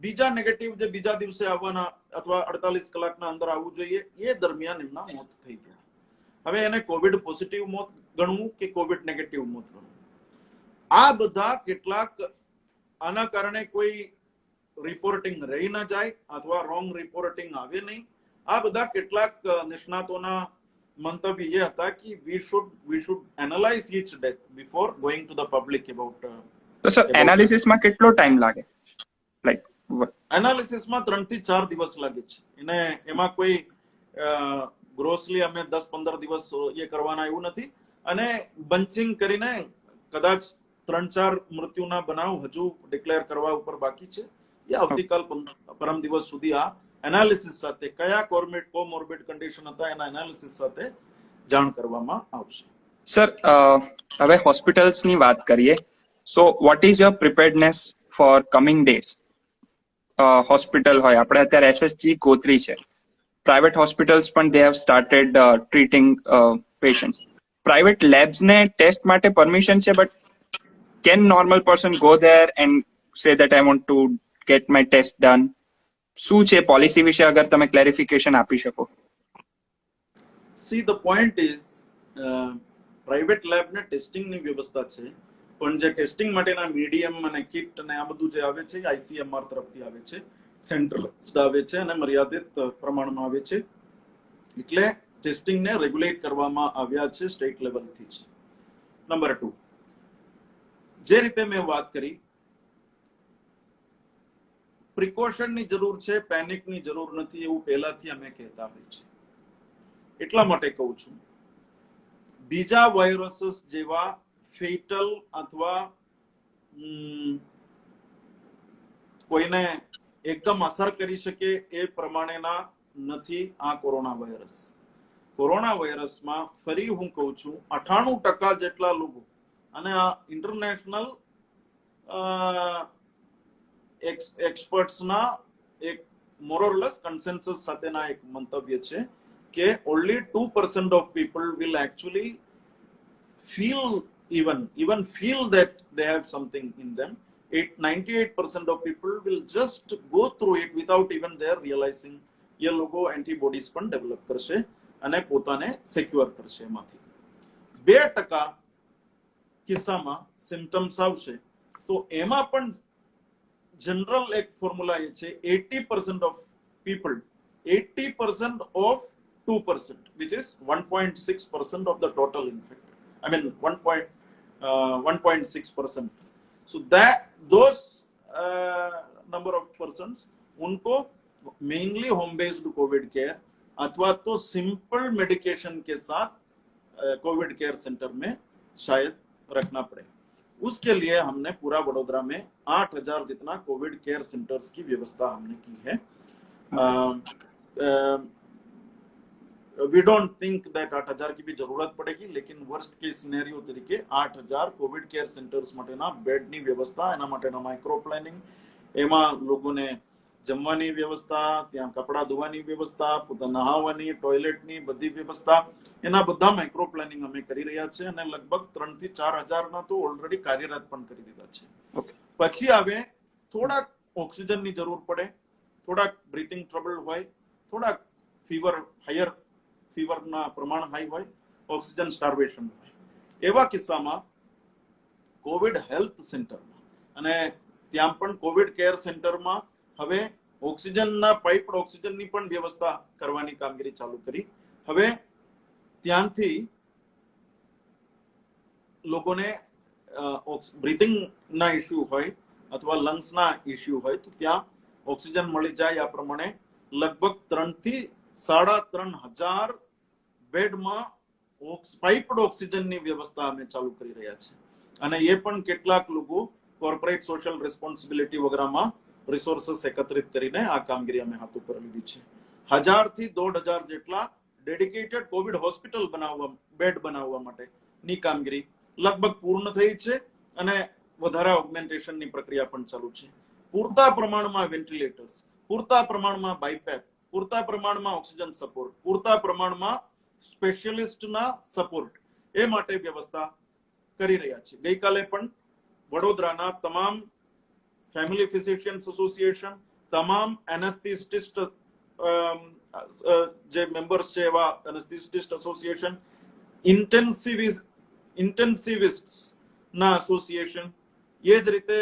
S2: બીજા નેગેટિવ જે બીજા દિવસે આવવાના અથવા 48 કલાકના અંદર આવવું જોઈએ એ દરમિયાન એમના મોત થઈ ગયા. હવે એને કોવિડ પોઝિટિવ મોત ગણવું કે કોવિડ નેગેટિવ મોત ગણવું? આ બધા કેટલાક આના કારણે કોઈ રિપોર્ટિંગ રહી ના જાય અથવા રોંગ રિપોર્ટિંગ આવે નહીં. આ બધા કેટલાક નિષ્ણાતોના મંતવ્ય એ હતા કે we should analyze each death before going to the public about
S1: તો સર એનાલિસિસમાં કેટલો ટાઈમ લાગે? લાઈક
S2: એનાલિસિસમાં 3 થી 4 દિવસ લાગે છે. એને એમાં કોઈ ગ્રોસલી અમે 10-15 દિવસ એ કરવાના એવું નથી. અને બંચિંગ કરીને કદાચ 3-4 મૃત્યુના બનાવ હજુ ડિક્લેર કરવા ઉપર બાકી છે. એ આવતીકાલ પરમ દિવસ સુધી આ એનાલિસિસ સાથે કયા કોમોર્બિડ કન્ડિશન હતા એના એનાલિસિસ સાથે જાણ કરવામાં આવશે.
S1: સર હવે હોસ્પિટલ્સની વાત કરીએ. So what is your preparedness for coming days? Hospital હોય, આપણે અત્યારે એસએસજી ગોત્રી છે, પ્રાઇવેટ હોસ્પિટલ્સ પણ they have started treating patients. Private લેબ્સને ટેસ્ટ માટે પરમિશન છે, but can normal person go there and say that I want to get my test done? શું છે પોલિસી વિશે, અગર તમે ક્લેરિફિકેશન આપી શકો?
S2: See the point is private લેબને ટેસ્ટિંગની વ્યવસ્થા છે, પણ જે ટેસ્ટિંગ માટેના મીડિયમ અને કિટ અને આ બધું જે આવે છે આઈસીએમઆર તરફથી આવે છે, સેન્ટ્રલાઇઝ્ડ આવે છે અને મર્યાદિત પ્રમાણમાં આવે છે. એટલે ટેસ્ટિંગને રેગ્યુલેટ કરવામાં આવ્યા છે સ્ટેટ લેવલથી જ. નંબર 2, જે રીતે મેં વાત કરી, પ્રિકોશનની જરૂર છે, પેનિકની જરૂર નથી, એવું પહેલાથી અમે કહેતા હોય છે. એટલા માટે કહું છું, બીજા વાયરસીસ જેવા ફેટલ અથવા કોઈને એકદમ અસર કરી શકે એ પ્રમાણેના નથી આ કોરોના વાયરસ. કોરોના વાયરસમાં ફરી હું કહું છું 98% જેટલા લોકો, અને આ ઇન્ટરનેશનલ એક્સપર્ટ્સના એક મોરલેસ કન્સેન્સસ સાથેના એક મંતવ્ય છે કે only 2% of people will actually even feel that they have something in them. 98% of people will just go through it without even their realizing. ये लोगो एंटीबॉडीज પણ ડેવલપ કરશે અને પોતાને સિક્યોર કરશે. એમાંથી 2% કિસ્સામાં સિમ્પટમ્સ આવશે, તો એમાં પણ જનરલ એક ફોર્મ્યુલા એ છે 80% of people, 80% of 2%, which is 1.6% of the total infected. I mean 1.6%. So that those number of persons, उनको mainly home based Covid care अथवा तो सिंपल मेडिकेशन के साथ कोविड केयर सेंटर में शायद रखना पड़े. उसके लिए हमने पूरा वडोदरा में 8000 जितना कोविड केयर सेंटर्स की व्यवस्था हमने की है. वी डोंट थिंक दैट 8000 की भी जरूरत पड़ेगी, लेकिन वर्स्ट केस सिनेरियो तरीके 8000 कोविड केयर सेंटर्स माटेना बेडनी व्यवस्था, एना माटेना माइक्रो प्लानिंग, एमा लोगोने जमवानी व्यवस्था, ત્યાં કપડા ધોવાની વ્યવસ્થા, પોતા નહાવાની, ટોયલેટની બધી વ્યવસ્થા, એના બધા માઇક્રો પ્લાનિંગ અમે કરી રહ્યા છે અને લગભગ 3 થી 4000 ના તો ઓલરેડી કાર્યરત પણ કરી દીધા છે. પછી આવે થોડા ઓક્સિજનની જરૂર પડે, થોડા બ્રીથિંગ ટ્રબલ હોય, થોડા ફીવર, હાયર ફીવરના પ્રમાણ હાઈ હોય, ઓક્સિજન સ્ટાર્વેશન હોય, એવા કિસ્સામાં કોવિડ હેલ્થ સેન્ટરમાં અને ત્યાં પણ કોવિડ કેર સેન્ટરમાં હવે ઓક્સિજનના પાઇપ ઓક્સિજનની પણ વ્યવસ્થા કરવાની કામગીરી ચાલુ કરી. હવે ત્યાંથી લોકોને બ્રીથિંગના ઇશ્યુ હોય અથવા લંગ્સના ઇશ્યુ હોય તો ત્યાં ઓક્સિજન મળી જાય. આ પ્રમાણે લગભગ 3 થી 3500 બેડમાં પાઇપ્ડ ઓક્સિજનની વ્યવસ્થા અમે ચાલુ કરી રહ્યા છે. અને એ પણ કેટલાક લોકો કોર્પોરેટ સોશિયલ રિસ્પોન્સિબિલિટી વગેરેમાં રિસોર્સિસ એકત્રિત કરીને આ કામગીરી અમે હાથ ઉપર લીધી છે. 1000 થી 1500 જેટલા ડેડિકેટેડ કોવિડ હોસ્પિટલ બનાવવા, બેડ બનાવવા માટેની કામગીરી લગભગ પૂર્ણ થઈ છે અને વધારે ઓગમેન્ટેશનની પ્રક્રિયા પણ ચાલુ છે. પૂરતા પ્રમાણમાં વેન્ટિલેટર્સ, પૂરતા પ્રમાણમાં બાયપેપ, પૂરતા પ્રમાણમાં ઓક્સિજન સપોર્ટ, પૂરતા પ્રમાણમાં સ્પેશિયલિસ્ટના સપોર્ટ, એ માટે વ્યવસ્થા કરી રહ્યા છે. ગઈકાલે પણ વડોદરાના તમામ ફેમિલી ફિઝિશિયન્સ એસોસિએશન, તમામ એનેસ્થેટિસ્ટ જે મેમ્બર્સ છે એવા એનેસ્થેટિસ્ટ એસોસિએશન, ઇન્ટેન્સિવિસ્ટ ના એસોસિએશન, એ જ રીતે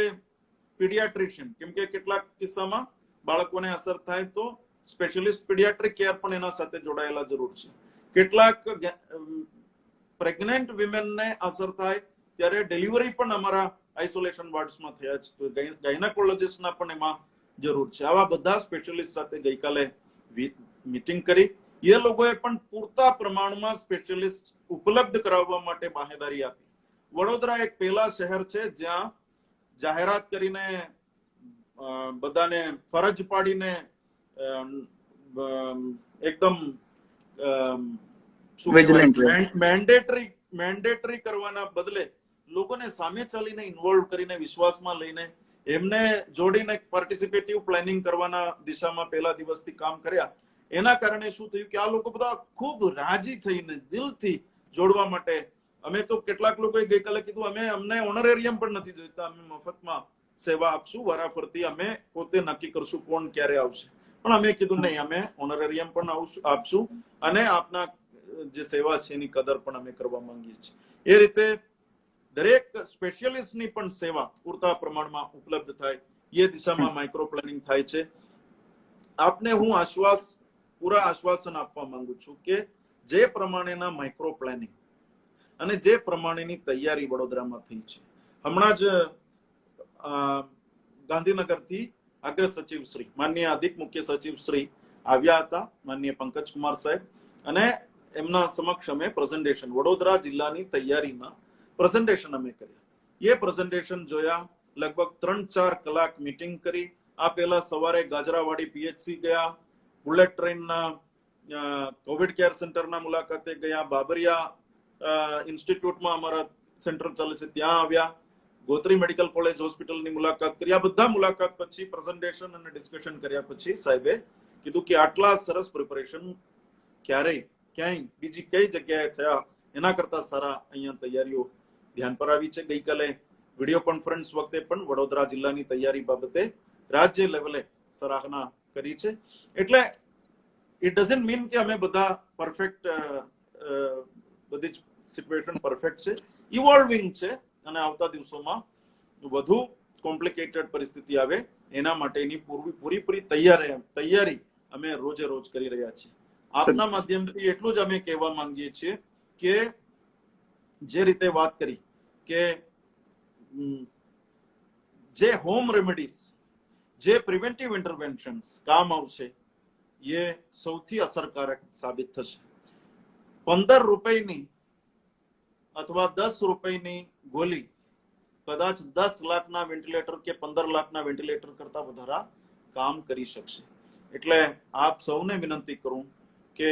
S2: પીડિયાટ્રિશિયન, કેમ કે કેટલાક કિસ્સામાં બાળકોને અસર થાય તો સ્પેશિયલિસ્ટ પીડિયાટ્રિક કેર પણ એના સાથે જોડાયેલા જરૂર છે. કેટલાક પ્રેગ્નેન્ટ વિમેનને અસર થાય ત્યારે ડિલિવરી પણ અમારા આઇસોલેશન વોર્ડ્સમાં થયા છે, તો ગાયનેકોલોજિસ્ટના પણ એમાં જરૂર છે. આવા બધા સ્પેશિયલિસ્ટ સાથે ગઈકાલે મીટિંગ કરી. એ લોકોએ પણ પૂરતા પ્રમાણમાં સ્પેશિયલિસ્ટ ઉપલબ્ધ કરાવવા માટે બાહેદારી આપી. વડોદરા એક પહેલા શહેર છે જ્યાં જાહેરાત કરીને બધાને ફરજ પાડીને એકદમ મેન્ડેટરી મેન્ડેટરી કરવાના બદલે લોકોને સામે ચાલીને ઇન્વોલ્વ કરીને વિશ્વાસમાં લઈને એમને જોડીને પાર્ટિસિપેટિવ પ્લાનિંગ કરવાના દિશામાં પહેલા દિવસથી કામ કર્યા. એના કારણે શું થયું કે આ લોકો બધા ખૂબ રાજી થઈને દિલથી જોડવા માટે, અમે તો કેટલાક લોકોએ ગઈકાલે કીધું અમને ઓનરેરિયમ પણ નથી જોઈતા, અમે મફતમાં સેવા આપશું, વારાફરતી અમે પોતે નક્કી કરશું કોણ ક્યારે આવશે, પણ અમે કીધું નહીં, અમે ઓનરેરિયમ પણ આપશું અને આપના જે સેવા છે એની કદર પણ અમે કરવા માંગીએ છીએ. એ રીતે દરેક સ્પેશિયલિસ્ટની પણ સેવા પૂરતા પ્રમાણમાં ઉપલબ્ધ થાય એ દિશામાં માઇક્રો પ્લાનિંગ થાય છે. આપને હું પૂરા આશ્વાસન આપવા માંગુ છું કે જે પ્રમાણેના માઇક્રો પ્લાનિંગ અને જે પ્રમાણેની તૈયારી વડોદરામાં થઈ છે, હમણાં જ ગાંધીનગરથી અગ્ર સચિવ શ્રી માનનીય અધિક મુખ્ય સચિવ શ્રી આવ્યા હતા, માનનીય પંકજ કુમાર સાહેબ, અને એમના સમક્ષ અમે પ્રેઝન્ટેશન, વડોદરા જિલ્લાની તૈયારીમાં પ્રેઝન્ટેશન અમે કર્યા. એ પ્રેઝન્ટેશન જોયા, લગભગ 3-4 કલાક મીટિંગ કરી. આ પહેલા સવારે ગાજરાવાડી પીએચસી ગયા, બુલેટ ટ્રેનના કોવિડ કેર સેન્ટરના મુલાકાતે ગયા, બાબરિયા ઇન્સ્ટિટ્યૂટમાં અમારા સેન્ટર ચાલે છે ત્યાં આવ્યા, ગોત્રી મેડિકલ કોલેજ હોસ્પિટલની મુલાકાત કરી. આ બધા મુલાકાત પછી પ્રેઝન્ટેશન અને ડિસ્કશન કર્યા પછી સાહેબે કીધું કે આટલા સરસ પ્રિપરેશન ક્યાંય બીજી કઈ જગ્યાએ થયા એના કરતા સારા અહીંયા તૈયારીઓ ધ્યાન પર આવી છે. ગઈકાલે વિડીયો કોન્ફરન્સ વખતે પણ વડોદરા જિલ્લાની તૈયારી બાબતે રાજ્ય લેવલે સરાહના કરી છે. એટલે ઇટ ડઝન્ટ મીન કે અમે બધા પરફેક્ટ, બધી જ સિચ્યુએશન પરફેક્ટ છે, ઇવોલ્વિંગ છે, અને આવતા દિવસોમાં વધુ કોમ્પ્લિકેટેડ પરિસ્થિતિ આવે એના માટેની પૂરી તૈયારી અમે રોજે રોજ કરી રહ્યા છીએ. આપના માધ્યમથી એટલું જ અમે કહેવા માંગીએ છીએ કે જે રીતે વાત કરી કે જે હોમ રેમેડીઝ, જે પ્રિવેન્ટિવ ઇન્ટરવેન્શન્સ કામ આવશે એ સૌથી અસરકારક સાબિત થશે. 15 રૂપિયાની અથવા 10 રૂપિયાની ગોળી કદાચ 10 લાખના વેન્ટિલેટર કે 15 લાખના વેન્ટિલેટર કરતા વધારે કામ કરી શકશે. એટલે આપ સૌને વિનંતી કરું કે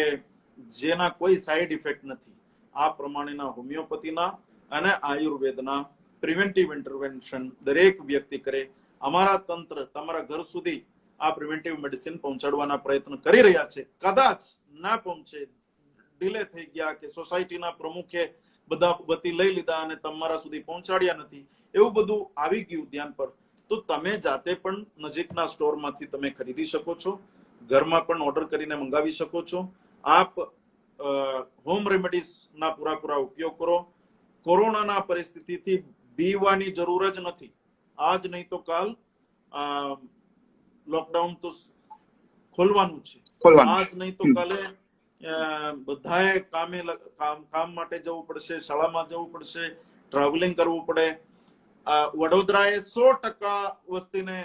S2: જેના કોઈ સાઈડ ઇફેક્ટ નથી, આ પ્રમાણેના હોમિયોપેથીના અને આયુર્વેદના પ્રિવેન્ટિવ ઇન્ટરવેન્શન દરેક વ્યક્તિ કરે. અમારા તંત્ર તમારા ઘર સુધી આ પ્રિવેન્ટિવ મેડિસિન પહોંચાડવાના પ્રયત્ન કરી રહ્યા છે. કદાચ ના પહોંચે, ડિલે થઈ ગયા કે સોસાયટીના પ્રમુખે બધા વતી લઈ લીધા અને તમારા સુધી પહોંચાડ્યા નથી, એવું બધું આવી ગયું ધ્યાન પર, તો તમે જાતે પણ નજીકના સ્ટોરમાંથી તમે ખરીદી શકો છો, ઘરમાં પણ ઓર્ડર કરીને મંગાવી શકો છો. આપ હોમ રેમેડીઝના પૂરા ઉપયોગ કરો. કોરોનાના પરિસ્થિતિથી બીવાની જરૂર જ નથી. આજ નહીં તો કાલ લોકડાઉન તો ખોલવાનું છે, આજ નહીં તો કાલે બધાએ કામ માટે જવું પડશે, શાળામાં જવું પડશે, ટ્રાવેલિંગ કરવું પડે. વડોદરાએ 100% વસ્તીને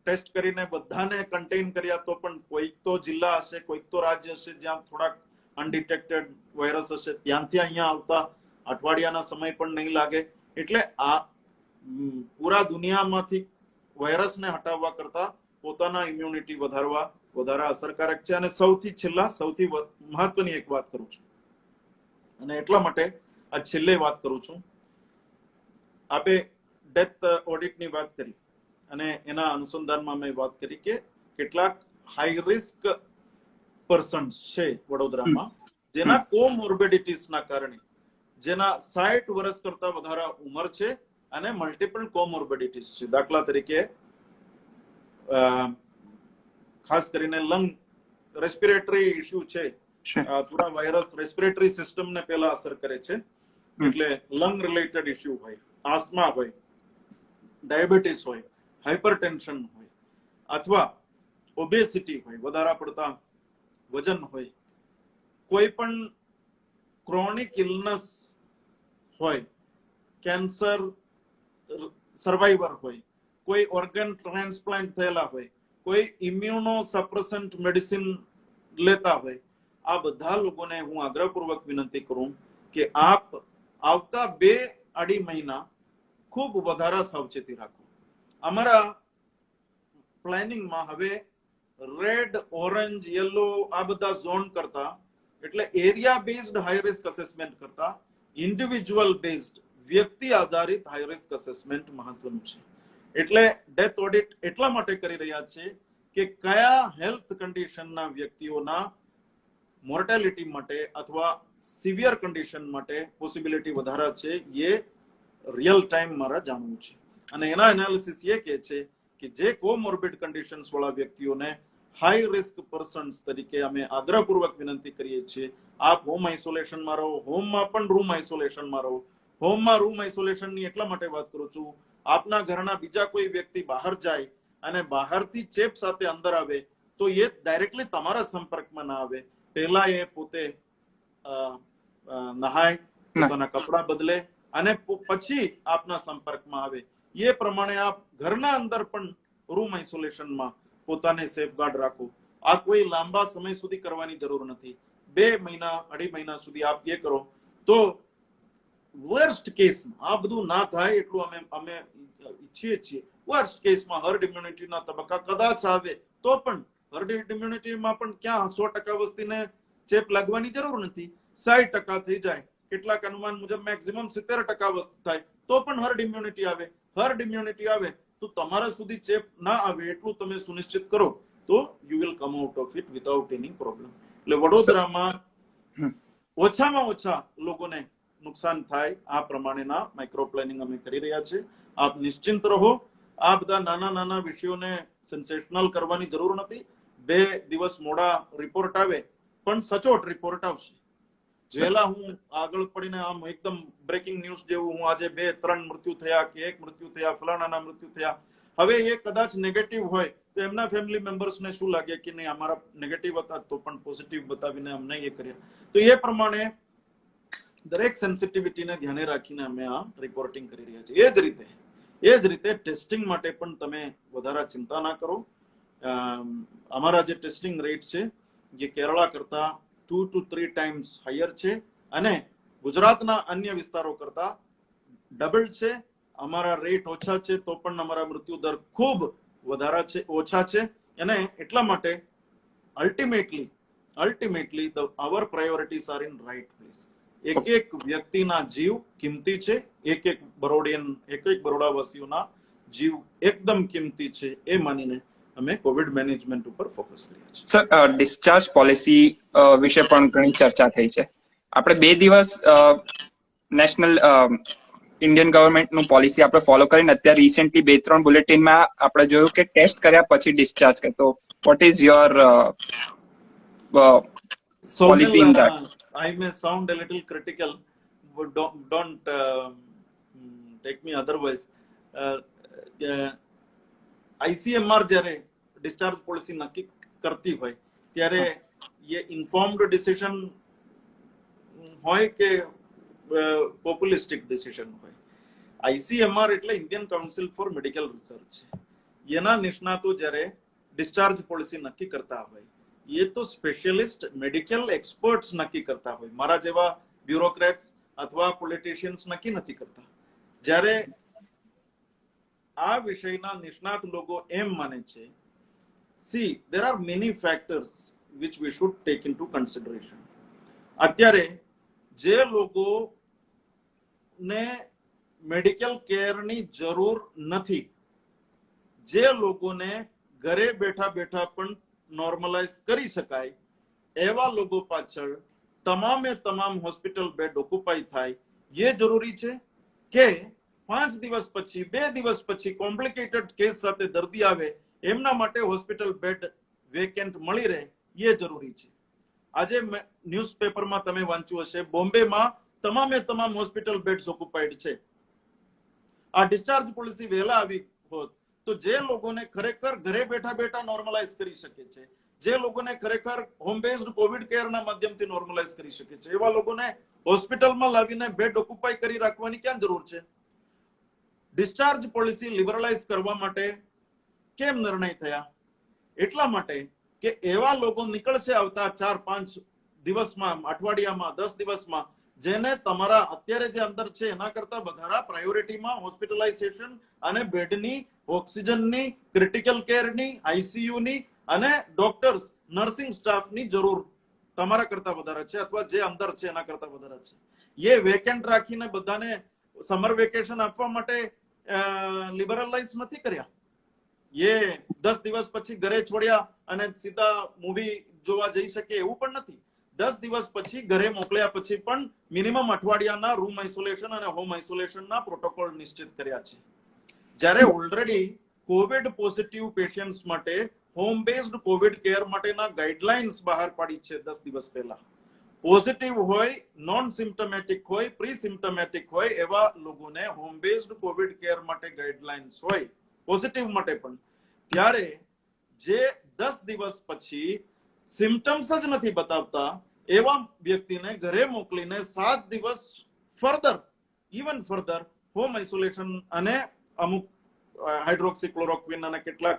S2: ટેસ્ટ કરીને બધાને કન્ટેઇન કર્યા, તો પણ કોઈક તો જિલ્લા હશે, કોઈક તો રાજ્ય હશે જ્યાં થોડાક અનડિટેક્ટેડ વાયરસ હશે, ત્યાંથી અહીંયા આવતા અઠવાડિયાના સમય પણ નહીં લાગે. એટલે આ પૂરા દુનિયામાંથી વાયરસને હટાવવા કરતા પોતાના ઇમ્યુનિટી વધારવા વધારે અસરકારક છે. અને સૌથી મહત્વની એક વાત કરું છું, અને એટલા માટે આ છેલ્લે વાત કરું છું. આપે ડેથ ઓડિટની વાત કરી અને એના અનુસંધાનમાં મેં વાત કરી કે કેટલાક હાઈ રિસ્ક પર્સન્સ છે વડોદરામાં જેના કોમોર્બિડિટીઝના કારણે, જેના 60 વર્ષ કરતા વધારે ઉંમર છે અને મલ્ટિપલ કોમોર્બિડિટીઝ છે. દાખલા તરીકે ખાસ કરીને લંગ રેસ્પિરેટરી ઇશ્યુ છે, પૂરા વાયરસ રેસ્પિરેટરી સિસ્ટમને પહેલા અસર કરે છે, એટલે લંગ રિલેટેડ ઇશ્યુ હોય, આસ્મા હોય, ડાયાબિટીસ હોય, હાઇપરટેન્શન હોય, અથવા ઓબેસિટી હોય, વધારે પડતા વજન હોય, કોઈ પણ ક્રોનિક ઇલનેસ હોય, કેન્સર સર્વાઈવર હોય, કોઈ ઓર્ગન ટ્રાન્સપ્લાન્ટ થયેલા હોય, કોઈ ઇમ્યુનો સપ્રેસન્ટ મેડિસિન લેતા હોય, આ બધા લોકોને હું આગ્રહપૂર્વક વિનંતી કરું કે આપ આવતા 2-2.5 મહિના ખૂબ વધારે સાવચેતી રાખો. અમારા પ્લાનિંગમાં હવે રેડ, ઓરેન્જ, યલો આ બધા ઝોન કરતા એટલે area based high risk assessment કરતા ઇન્ડિવિજ્યુઅલ બેઝડ વ્યક્તિ આધારિત હાઈ રિસ્ક અસેસમેન્ટ મહત્વનું છે. એટલે ડેથ ઓડિટ એટલા માટે કરી રહ્યા છે કે કયા હેલ્થ કન્ડિશનના વ્યક્તિઓના મોર્ટાલિટી માટે અથવા સિવિયર કન્ડિશન માટે પોસિબિલિટી વધારે છે એ રિયલ ટાઈમ મારા જાણવું છે. અને એના એનાલિસિસ એ કહે છે કે જે કોમોર્બિડ કન્ડિશન્સ વાળા વ્યક્તિઓને હાઈ રિસ્ક પર્સન્સ તરીકે અમે આગ્રહપૂર્વક વિનંતી કરીએ છીએ આપ હોમ આઇસોલેશનમાં રહો. હોમમાં પણ રૂમ આઇસોલેશનમાં રહો. હોમમાં રૂમ આઇસોલેશનની એટલા માટે વાત કરું છું, આપના ઘરના બીજા કોઈ વ્યક્તિ બહાર જાય અને બહારથી ચેપ સાથે અંદર આવે તો એ ડાયરેક્ટલી તમારા સંપર્કમાં ના આવે. પહેલા એ પોતે નહાય, પોતાના કપડા બદલે અને પછી આપના સંપર્કમાં આવે. એ પ્રમાણે આપ ઘરના અંદર પણ રૂમ આઇસોલેશનમાં પોતાને સેફગાર્ડ રાખો. આ કોઈ લાંબા સમય સુધી કરવાની જરૂર નથી. 2 મહિના 2.5 મહિના સુધી આપ એ કરો તો વર્સ્ટ કેસમાં આ બધું ના થાય એટલું અમે ઈચ્છીએ છીએ. વર્સ્ટ કેસમાં હર્ડ ઇમ્યુનિટીના તબક્કા કદાચ આવે તો પણ હર્ડ ઇમ્યુનિટીમાં પણ ક્યાં 100% વસ્તીને ચેપ લાગવાની જરૂર નથી. 60% થઈ જાય, કેટલાક અનુમાન મુજબ મેક્સિમમ 70% વસ્તી થાય તો પણ હર્ડ ઇમ્યુનિટી આવે. હર્ડ ઇમ્યુનિટી આવે તો તમારા સુધી ચેપ ના આવે એટલું તમે સુનિશ્ચિત કરો તો you will come out of it without any problem. એટલે વડોદરામાં ઓછામાં ઓછા લોકોને નુકસાન થાય આ પ્રમાણેના માઇક્રો પ્લાનિંગ અમે કરી રહ્યા છીએ. આપ નિશ્ચિંત રહો. આ બધા નાના નાના વિષયોને સેન્સેશનલ કરવાની જરૂર નથી. 2 દિવસ મોડા રિપોર્ટ આવે પણ સચોટ રિપોર્ટ આવશે. વહેલા હું આગળ પડીને આમ એકદમ બ્રેકિંગ ન્યૂઝ જેવું હું આજે 2-3 મૃત્યુ થયા કે 1 મૃત્યુ થયા, ફલાણાના મૃત્યુ થયા, હવે એ કદાચ નેગેટિવ હોય તો એમના ફેમિલી મેમ્બર્સને શું લાગે કે નહીં અમારા નેગેટિવ હતા તો પણ પોઝિટિવ બતાવીને અમને એ કર્યા. તો એ પ્રમાણે દરેક સેન્સિટિવિટીને ધ્યાને રાખીને અમે આ રિપોર્ટિંગ કરી રહ્યા છીએ. એ જ રીતે ટેસ્ટિંગ માટે પણ તમે વધારે ચિંતા ના કરો. અમારા જે ટેસ્ટિંગ રેટ છે જે કેરળા કરતા 2 to 3 times હાયર છે અને ગુજરાતના અન્ય વિસ્તારો કરતા ડબલ છે. અમારા રેટ ઓછા છે તો પણ અમારા મૃત્યુ દર ખૂબ વધારે છે, ઓછા છે. અને એટલા માટે ultimately our priorities are in right place. એક વ્યક્તિના જીવ કિંમતી છે. એક બરોડાવાસીઓના જીવ એકદમ કિંમતી છે એ માનીને અમે કોવિડ મેનેજમેન્ટ ઉપર ફોકસ કર્યા છે.
S1: સર, ડિસ્ચાર્જ પોલિસી વિશે પણ ઘણી ચર્ચા થઈ છે. આપણે 2 દિવસ નેશનલ ઇન્ડિયન ગવર્મેન્ટનું પોલિસી આપણે ફોલો કરીને અત્યારે રિસેન્ટલી 2-3 બુલેટિનમાં આપણે જોયું કે ટેસ્ટ કર્યા પછી ડિસ્ચાર્જ કરે. તો vote is your policy in that?
S2: I may sound a little critical, but don't take me otherwise. ICMR જ્યારે ડિસ્ચાર્જ પોલિસી નક્કી કરતી હોય ત્યારે એ ઇન્ફોર્મ્ડ ડિસિઝન હોય કે પોપ્યુલિસ્ટિક ડિસિઝન હોય. ICMR એટલે Indian council four medical research છે. એના નિષ્ણાતો જ્યારે ડિસ્ચાર્જ પોલિસી નક્કી કરતા હોય એ તો સ્પેશિયલિસ્ટ મેડિકલ એક્સપર્ટ્સ નક્કી કરતા હોય. મારા જેવા બ્યુરોક્રેટ્સ અથવા પોલિટિશિયન્સ નક્કી નથી કરતા. જ્યારે આ વિષયના નિષ્ણાત લોકો એમ માને છે, see there are many factors which we should take into consideration. અત્યારે જે લોકોને મેડિકલ કેરની જરૂર નથી, જે લોકોને ઘરે બેઠા બેઠા પણ નોર્મલાઇઝ કરી શકાય એવા લોકો પાછળ તમામે તમામ હોસ્પિટલ બેડ ઓક્યુપાય થાય એ જરૂરી છે કે 5 દિવસ પછી 2 દિવસ પછી કોમ્પ્લિકેટેડ કેસ સાથે દર્દી આવે એમના માટે હોસ્પિટલ બેડ વેકેન્ટ મળી રહે એ જરૂરી છે. આજે ન્યૂઝપેપરમાં તમે વાંચ્યું હશે બોમ્બેમાં તમામે તમામ હોસ્પિટલ બેડ્સ ઓક્યુપાઈડ છે. આ ડિસ્ચાર્જ પોલિસી વહેલા આવી હોત તો જે લોકોને ખરેખર ઘરે બેઠા બેઠા નોર્મલાઇઝ કરી શકે છે, જે લોકોને ખરેખર હોમ બેઝડ કોવિડ કેરના માધ્યમથી નોર્મલાઇઝ કરી શકે છે એવા લોકોને હોસ્પિટલમાં લાવીને બેડ ઓક્યુપાય કરી રાખવાની ક્યાં જરૂર છે? ડિસ્ચાર્જ પોલિસી લિબરલાઇઝ કરવા માટે કેમ નિર્ણય થયા? એટલા માટે કે એવા લોકો નીકળશે આવતા 4-5 દિવસમાં, અઠવાડિયામાં, 10 દિવસમાં જેને તમારા અત્યારે જે અંદર છે એના કરતા વધારે પ્રાયોરિટીમાં હોસ્પિટલાઇઝેશન અને બેડની, ઓક્સિજનની, ક્રિટિકલ કેરની, આઈસીયુની અને ડોક્ટર્સ, નર્સિંગ સ્ટાફની જરૂર તમારા કરતા વધારે છે અથવા જે અંદર છે એના કરતા વધારે છે. એ વેકેન્ટ રાખીને બધાને સમર વેકેશન આપવા માટે લિબરલાઇઝ નથી કર્યા. એ 10 દિવસ પછી ઘરે છોડ્યા અને સીધા મૂવી જોવા જઈ શકે એવું પણ નથી. 10 દિવસ પછી ઘરે મોકલ્યા પછી પણ મિનિમમ અઠવાડિયાના રૂમ આઇસોલેશન અને હોમ આઇસોલેશનના પ્રોટોકોલ નિશ્ચિત કર્યા છે. જ્યારે ઓલરેડી કોવિડ પોઝિટિવ પેશન્ટ્સ માટે હોમ બેઝડ કોવિડ કેર માટેના ગાઈડલાઇન્સ બહાર પાડી છે 10 દિવસ પહેલા. પોઝિટિવ હોય, નોન સિમ્ટમેટિક હોય, પ્રી સિમ્ટમેટિક હોય એવા લોકોને હોમ બેઝડ કોવિડ કેર માટે ગાઈડલાઇન્સ હોય, પોઝિટિવ માટે પણ. ત્યારે જે 10 દિવસ પછી સિમ્ટમ્સ જ નથી બતાવતા એવા વ્યક્તિને ઘરે મોકલીને 7 દિવસ ઇવન ફર્ધર હોમ આઇસોલેશન અને અમુક હાઇડ્રોક્સીક્લોરોક્વિન અને કેટલાક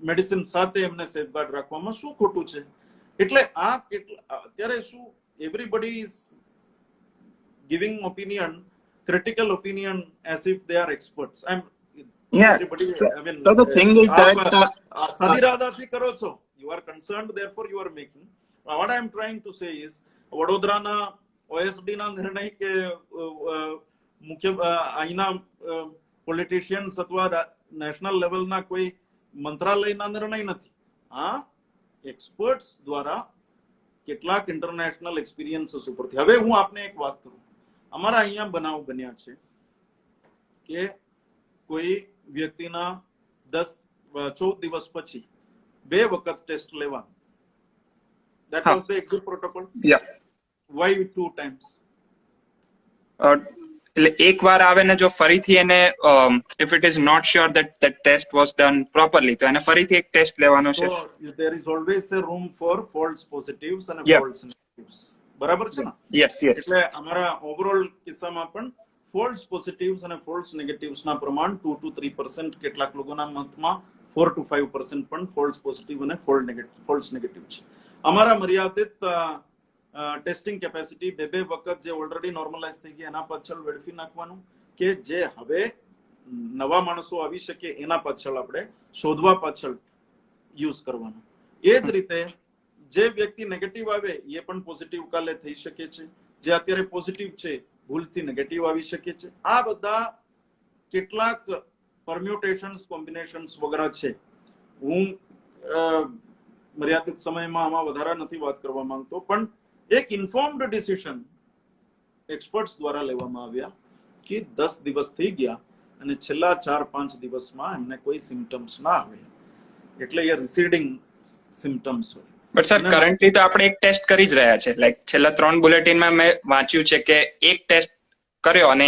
S2: મેડિસિન સાથે એમને સેફગાર્ડ રાખવામાં શું ખોટું છે? એટલે આ અત્યારે શું everybody is giving opinion, critical opinion as if they are experts.
S1: Yeah.
S2: Everybody, I mean,
S1: So the thing is that
S2: સદિરાદાથી કરો છો. You are concerned, therefore you are making. What I am trying to say is, વડોદરાના OSD ના નિર્ણય કે મુખ્ય અહીંના politicians અથવા national લેવલના કોઈ મંત્રાલયના નિર્ણય નથી. આ એક્સપર્ટ્સ દ્વારા કેટલાક ઇન્ટરનેશનલ એક્સપિરિયન્સીસ ઉપરથી. હવે હું આપને એક વાત કરું. અમારા અહીંયા બનાવ બન્યા છે કે કોઈ વ્યક્તિના 14 દિવસ પછી 2 વખત ટેસ્ટ લેવાનું. That was the exit protocol.
S1: Yeah.
S2: Why 2 times?
S1: એટલે એક વાર આવે ને જો ફરીથી એને if it is not sure that that test was done properly તો એને ફરીથી એક ટેસ્ટ લેવાનો છે.
S2: So there is always a room for false positives and
S1: Yeah.
S2: false negatives. બરાબર છે ને?
S1: Yes, yes.
S2: એટલે અમારા ઓવરઓલ કિસ્સામાં પણ ફોલ્સ પોઝિટિવ્સ અને ફોલ્સ નેગેટિવ્સ ના પ્રમાણ 2 to 3% કેટલાક લોકોના મતમાં 4 to 5% પણ ફોલ્સ પોઝિટિવ અને ફોલ્સ નેગેટિવ છે. અમારા મર્યાદિત ટેસ્ટિંગ કેપેસિટી 2 વખત જે ઓલરેડી નોર્મલાઇઝ થઈ ગયા એના પાછળ વેડફી નાખવાનું કે જે હવે નવા માણસો આવી શકે એના પાછળ આપણે શોધવા પાછળ યુઝ કરવાનું. એ જ રીતે જે વ્યક્તિ નેગેટિવ આવે એ પણ પોઝિટિવ કાલે થઈ શકે છે. જે અત્યારે પોઝિટિવ છે ભૂલથી નેગેટિવ આવી શકે છે. આ બધા કેટલાક પરમ્યુટેશન્સ, કોમ્બિનેશન્સ વગેરે છે. હું મર્યાદિત સમયમાં આમાં વધારે નથી વાત કરવા માંગતો, પણ એક ઇન્ફોર્મ્ડ ડિસિઝન એક્સપર્ટ્સ દ્વારા લેવામાં આવ્યા કે 10 દિવસ થઈ ગયા અને છેલ્લા 4-5 દિવસમાં એમને કોઈ સિમ્ટમ્સ ના આવે, એટલે એ રિસીડિંગ સિમ્ટમ્સ હોય.
S1: બટ સર કરન્ટલી તો આપણે એક ટેસ્ટ કરી જ રહ્યા છે. લાઈક છેલ્લા 3 બુલેટિનમાં મેં વાંચ્યું છે કે એક ટેસ્ટ કર્યો અને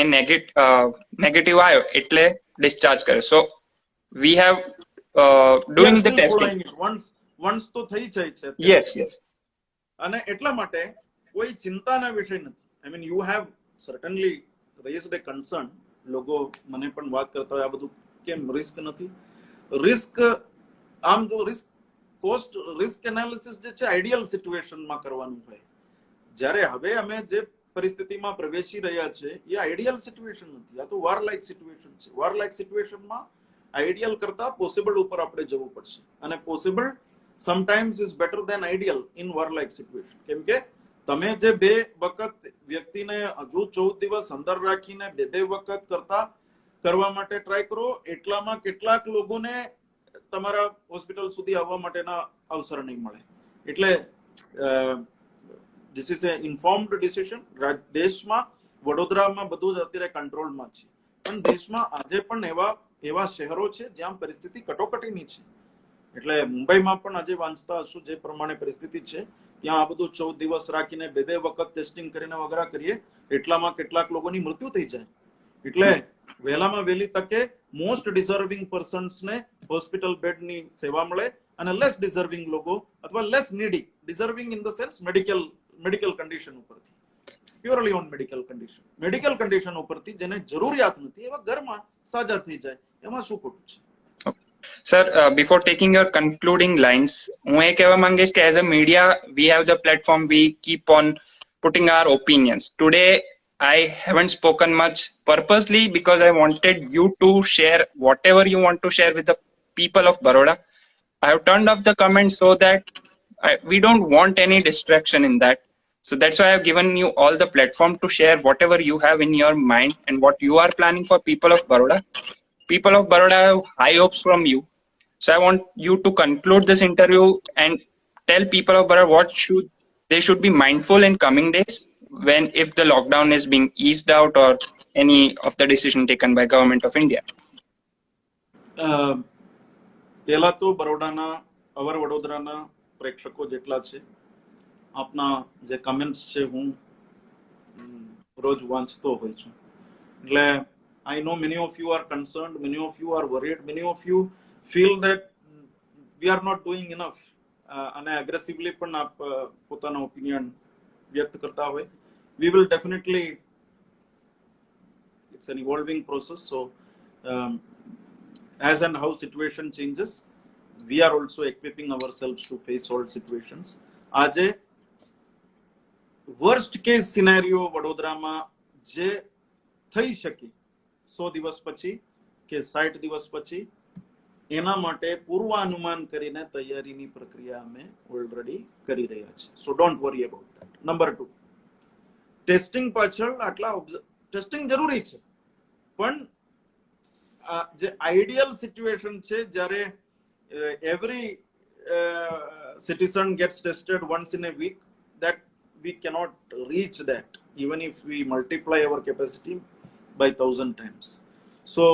S1: નેગેટિવ આવ્યો એટલે ડિસ્ચાર્જ કર્યો. So we have doing the testing.
S2: Once તો થઈ જાય છે.
S1: Yes, yes.
S2: અને એટલા માટે કોઈ ચિંતાના વિષય નથી. I mean you have certainly raised a concern. લોકો મને પણ વાત કરતા હોય આ બધું કેમ રિસ્ક નથી. રિસ્ક આમ જો રિસ્ક એનાલિસિસ જે છે આઈડિયલ સિચ્યુએશનમાં કરવાનું હોય. જ્યારે હવે અમે જે પરિસ્થિતિમાં પ્રવેશી રહ્યા છે એ આઈડિયલ સિચ્યુએશન નથી. આ તો વોર લાઇક સિચ્યુએશન છે. વોર લાઇક સિચ્યુએશનમાં આઈડિયલ કરતા પોસિબલ ઉપર આપણે જવું પડશે. અને possible sometimes is better than ideal in war like situation. કેમ કે તમે જે 2 વખત વ્યક્તિને હજુ 14 દિવસ અંદર રાખીને 2 વખત કરવા માટે ટ્રાય કરો એટલામાં કેટલાક લોકોને તમારા હોસ્પિટલ સુધી આવવા માટેના અવસર નહીં મળે. એટલે this is a informed decision. દેશમાં વડોદરામાં બધું જ અત્યારે કંટ્રોલમાં છે, પણ દેશમાં આજે પણ એવા શહેરો છે જ્યાં પરિસ્થિતિ કટોકટીની છે. એટલે મુંબઈમાં પણ આજે વાંચતા હશું જે પ્રમાણે પરિસ્થિતિ છે ત્યાં આ બધું 14 દિવસ રાખીને 2 વખત ટેસ્ટિંગ કરીને વગેરે કરીએ એટલામાં કેટલાક લોકોની મૃત્યુ થઈ જાય. એટલે વહેલામાં વહેલી તકે મોસ્ટ ડિઝર્વિંગ પર્સન્સને હોસ્પિટલ બેડની સેવા મળે અને લેસ ડિઝર્વિંગ લોકો અથવા less needy, deserving in the sense medical condition ઉપરથી, પ્યોરલી ઓન મેડિકલ કન્ડિશન ઉપરથી જેને જરૂરિયાત નથી એવા ઘરમાં સાજા થઈ જાય. એમાં શું ખોટું છે?
S1: Sir, before taking your concluding lines, હું એ કહેવા માંગીશ કે as a media, we have the platform, we keep on putting our opinions. Today, I haven't spoken much purposely because I wanted you to share whatever you want to share with the people of Baroda. I have turned off the comments so that we don't want any distraction in that. So that's why I've given you all the platform to share whatever you have in your mind and what you are planning for people of Baroda. People of Baroda have high hopes from you. So I want you to conclude this interview and tell people of Baroda what they should be mindful in coming days when if the lockdown is being eased out or any of the decision taken by government of India.
S2: પહેલા તો બરોડાના અવર વડોદરાના પ્રેક્ષકો જેટલા છે આપના જે comments છે હું રોજ વાંચતો હોય છું એટલે I know many of you are concerned, many of you are worried, many of you feel that we are not doing enough અને aggressively પણ આપ પોતાનો opinion વ્યક્ત કરતા હોય. We will definitely, it's an evolving process, so as and how situation changes, we are also equipping ourselves to face all situations. આજે worst case scenario વડોદરામાં જે થઈ શકે 100 દિવસ પછી કે 60 દિવસ પછી એના માટે પૂર્વાનુમાન કરીને તૈયારીની પ્રક્રિયા અમે ઓલરેડી કરી રહ્યા છીએ. So don't worry about that. Number 2, testing પાછળ આટલા ટેસ્ટિંગ જરૂરી છે પણ જે આઈડિયલ સિચ્યુએશન છે જ્યારે every citizen gets tested once in a week, that we cannot reach that even if we multiply our capacity by 1,000 times. So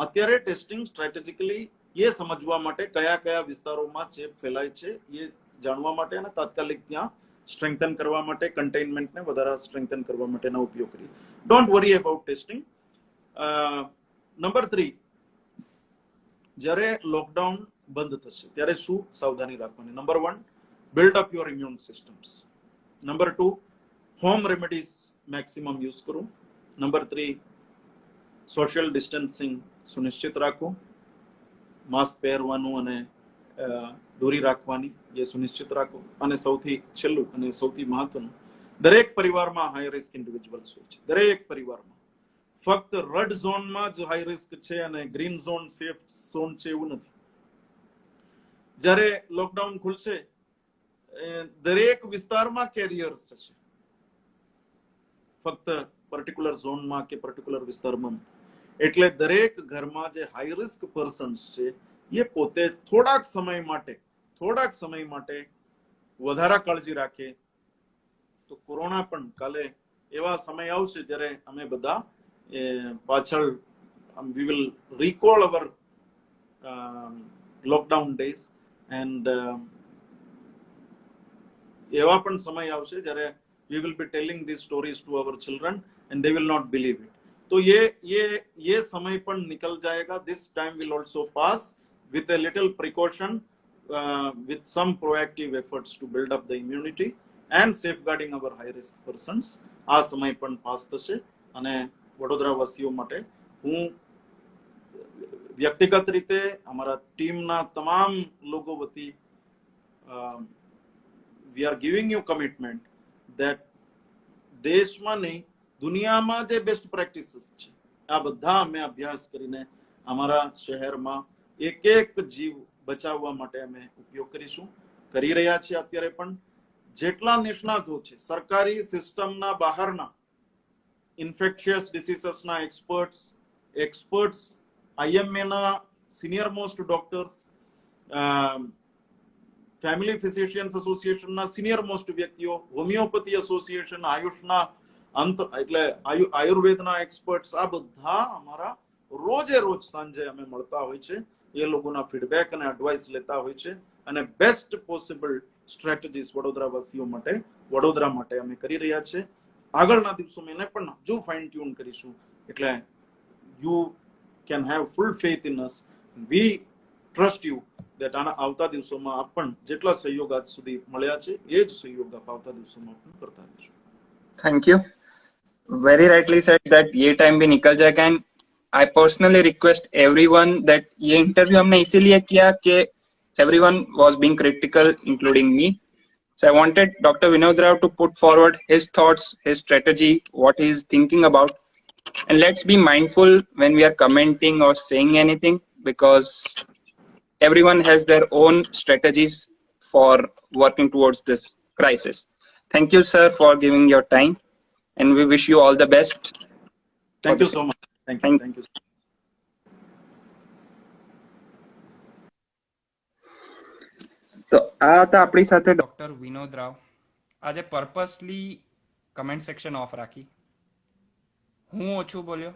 S2: અત્યારે testing strategically એ સમજવા માટે કયા કયા વિસ્તારોમાં ચેપ ફેલાય છે એ જાણવા માટે અને તાત્કાલિક ત્યાં સ્ટ્રેન્થન કરવા માટે કન્ટેઇનમેન્ટને વધારે સ્ટ્રેન્થન કરવા માટેના ઉપયોગ કરીએ. Don't worry about testing. Number 3, જ્યારે લોકડાઉન બંધ થશે ત્યારે શું સાવધાની રાખવાની? Number 1, build up your immune systems. Number 2, home remedies maximum use કરો. નંબર 3, સોશિયલ ડિસ્ટન્સિંગ સુનિશ્ચિત રાખો. માસ્ક પહેરવાનું અને દૂરી રાખવાની એ સુનિશ્ચિત રાખો. અને સૌથી છેલ્લું અને સૌથી મહત્વનું, દરેક પરિવારમાં હાઈ રિસ્ક ઇન્ડિવિજ્યુઅલ્સ હોય છે. દરેક પરિવારમાં ફક્ત રેડ ઝોનમાં જ હાઈ રિસ્ક છે અને ગ્રીન ઝોન સેફ ઝોન છે એવું નથી. જ્યારે લોકડાઉન ખુલશે દરેક વિસ્તારમાં કેરિયર્સ હશે, ફક્ત પર્ટિક્યુલર ઝોનમાં કે પર્ટિક્યુલર વિસ્તારમાં. એટલે દરેક ઘરમાં જે હાઈ રિસ્ક પર્સન્સ છે એ પોતે થોડાક સમય માટે વધારે કાળજી રાખે તો કોરોના પણ કાલે એવા સમય આવશે જ્યારે અમે બધા પાછળ we will recall our lockdown days and એવા પણ સમય આવશે જ્યારે we will be telling these stories to our children and they will not believe it. तो ये समय पण निकल जाएगा. This time will also pass with a little precaution, with some proactive efforts to build up the immunity and safeguarding our high risk persons. આ સમય પણ pass થશે અને વડોદરા વાસીઓ માટે હું વ્યક્તિગત રીતે અમારા ટીમના તમામ લોકો વતી we are giving you commitment that દેશમાં નહીં દુનિયામાં જે બેસ્ટ પ્રેક્ટિસીસ છે આ બધા અમે અભ્યાસ કરીને અમારા શહેરમાં એક એક જીવ બચાવવા માટે અમે ઉપયોગ કરીશું, કરી રહ્યા છીએ. અત્યારે પણ જેટલા નિષ્ણાતો છે સરકારી સિસ્ટમના બહારના ઇન્ફેક્શિયસ ડિસીઝસના એક્સપર્ટ્સ IMA ના senior most doctors, family physicians એસોસિએશનના સિનિયર મોસ્ટ વ્યક્તિઓ, હોમિયોપેથી એસોસિએશન, આયુષના એટલે આયુર્વેદના એક્સપર્ટ્સ, આ બધા અમારા રોજે રોજ સાંજે અમે મળતા હોય છે. એ લોકોના ફીડબેક અને એડવાઇસ લેતા હોય છે અને બેસ્ટ પોસિબલ સ્ટ્રેટેજીસ વડોદરાવાસીઓ માટે વડોદરા માટે અમે કરી રહ્યા છે. આગળના દિવસોમાં એને પણ હજુ ફાઇન ટ્યુન કરીશું. એટલે you can have full faith in us. We trust you that આવતા દિવસોમાં આપ પણ જેટલા સહયોગ આજ સુધી મળ્યા છે એ જ સહયોગ આપ આવતા દિવસોમાં પણ કરતા રહીશું.
S1: Thank you. Very rightly said that ये टाइम भी निकल जाएगा and I personally request everyone that ये इंटरव्यू हमने इसीलिए किया कि everyone was being critical including me. So I wanted Dr. Vinod Rao to put forward his thoughts, his strategy, what he is thinking about, and let's be mindful when we are commenting or saying anything because everyone has their own strategies for working towards this crisis. Thank you, sir, for giving your time, and we wish you all the best.
S2: Thank you so much. Thank you.
S1: Thank
S2: Thank you.
S1: તો આ હતા આપણી સાથે doctor Vinod Rao. આજે પર્પસલી comment section of રાખી. હું ઓછું બોલ્યો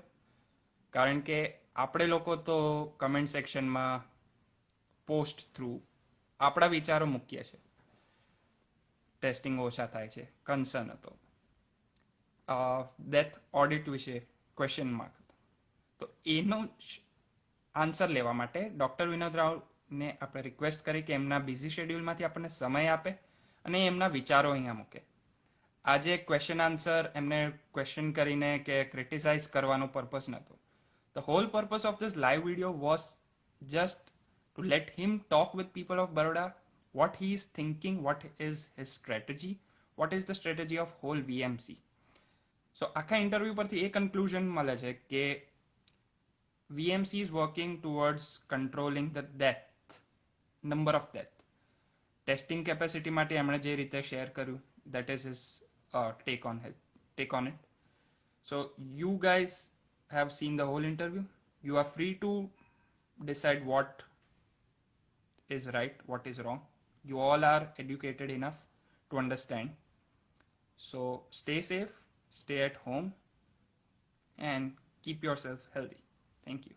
S1: કારણ કે આપણે લોકો તો કમેન્ટ સેક્શનમાં પોસ્ટ થ્રુ આપણા વિચારો મૂકીએ છીએ. ટેસ્ટિંગ ઓછા થાય છે, કન્સર્ન હતો. ડેથ ઓડિટ વિશે ક્વેશ્ચન માર્ક હતો. તો એનો આન્સર લેવા માટે ડૉક્ટર વિનોદ રાવને આપણે રિક્વેસ્ટ કરી કે એમના બિઝી શેડ્યુલમાંથી આપણને સમય આપે અને એમના વિચારો અહીંયા મૂકે. આજે ક્વેશ્ચન આન્સર એમને ક્વેશ્ચન કરીને કે ક્રિટિસાઇઝ કરવાનો પર્પસ નહોતો. The whole purpose of this live video was just to let him talk with people of Baroda, what he is thinking, what is his strategy, what is the strategy of whole VMC. So આખા interview પરથી એ conclusion મળે છે કે VMC is working towards controlling the death, number of death. Testing capacity માટે એમણે જે રીતે share કર્યું, that is his take on it. So you guys have seen the whole interview. You are free to decide what is right, what is wrong. You all are educated enough to understand. So stay safe, stay at home, and keep yourself healthy. Thank you.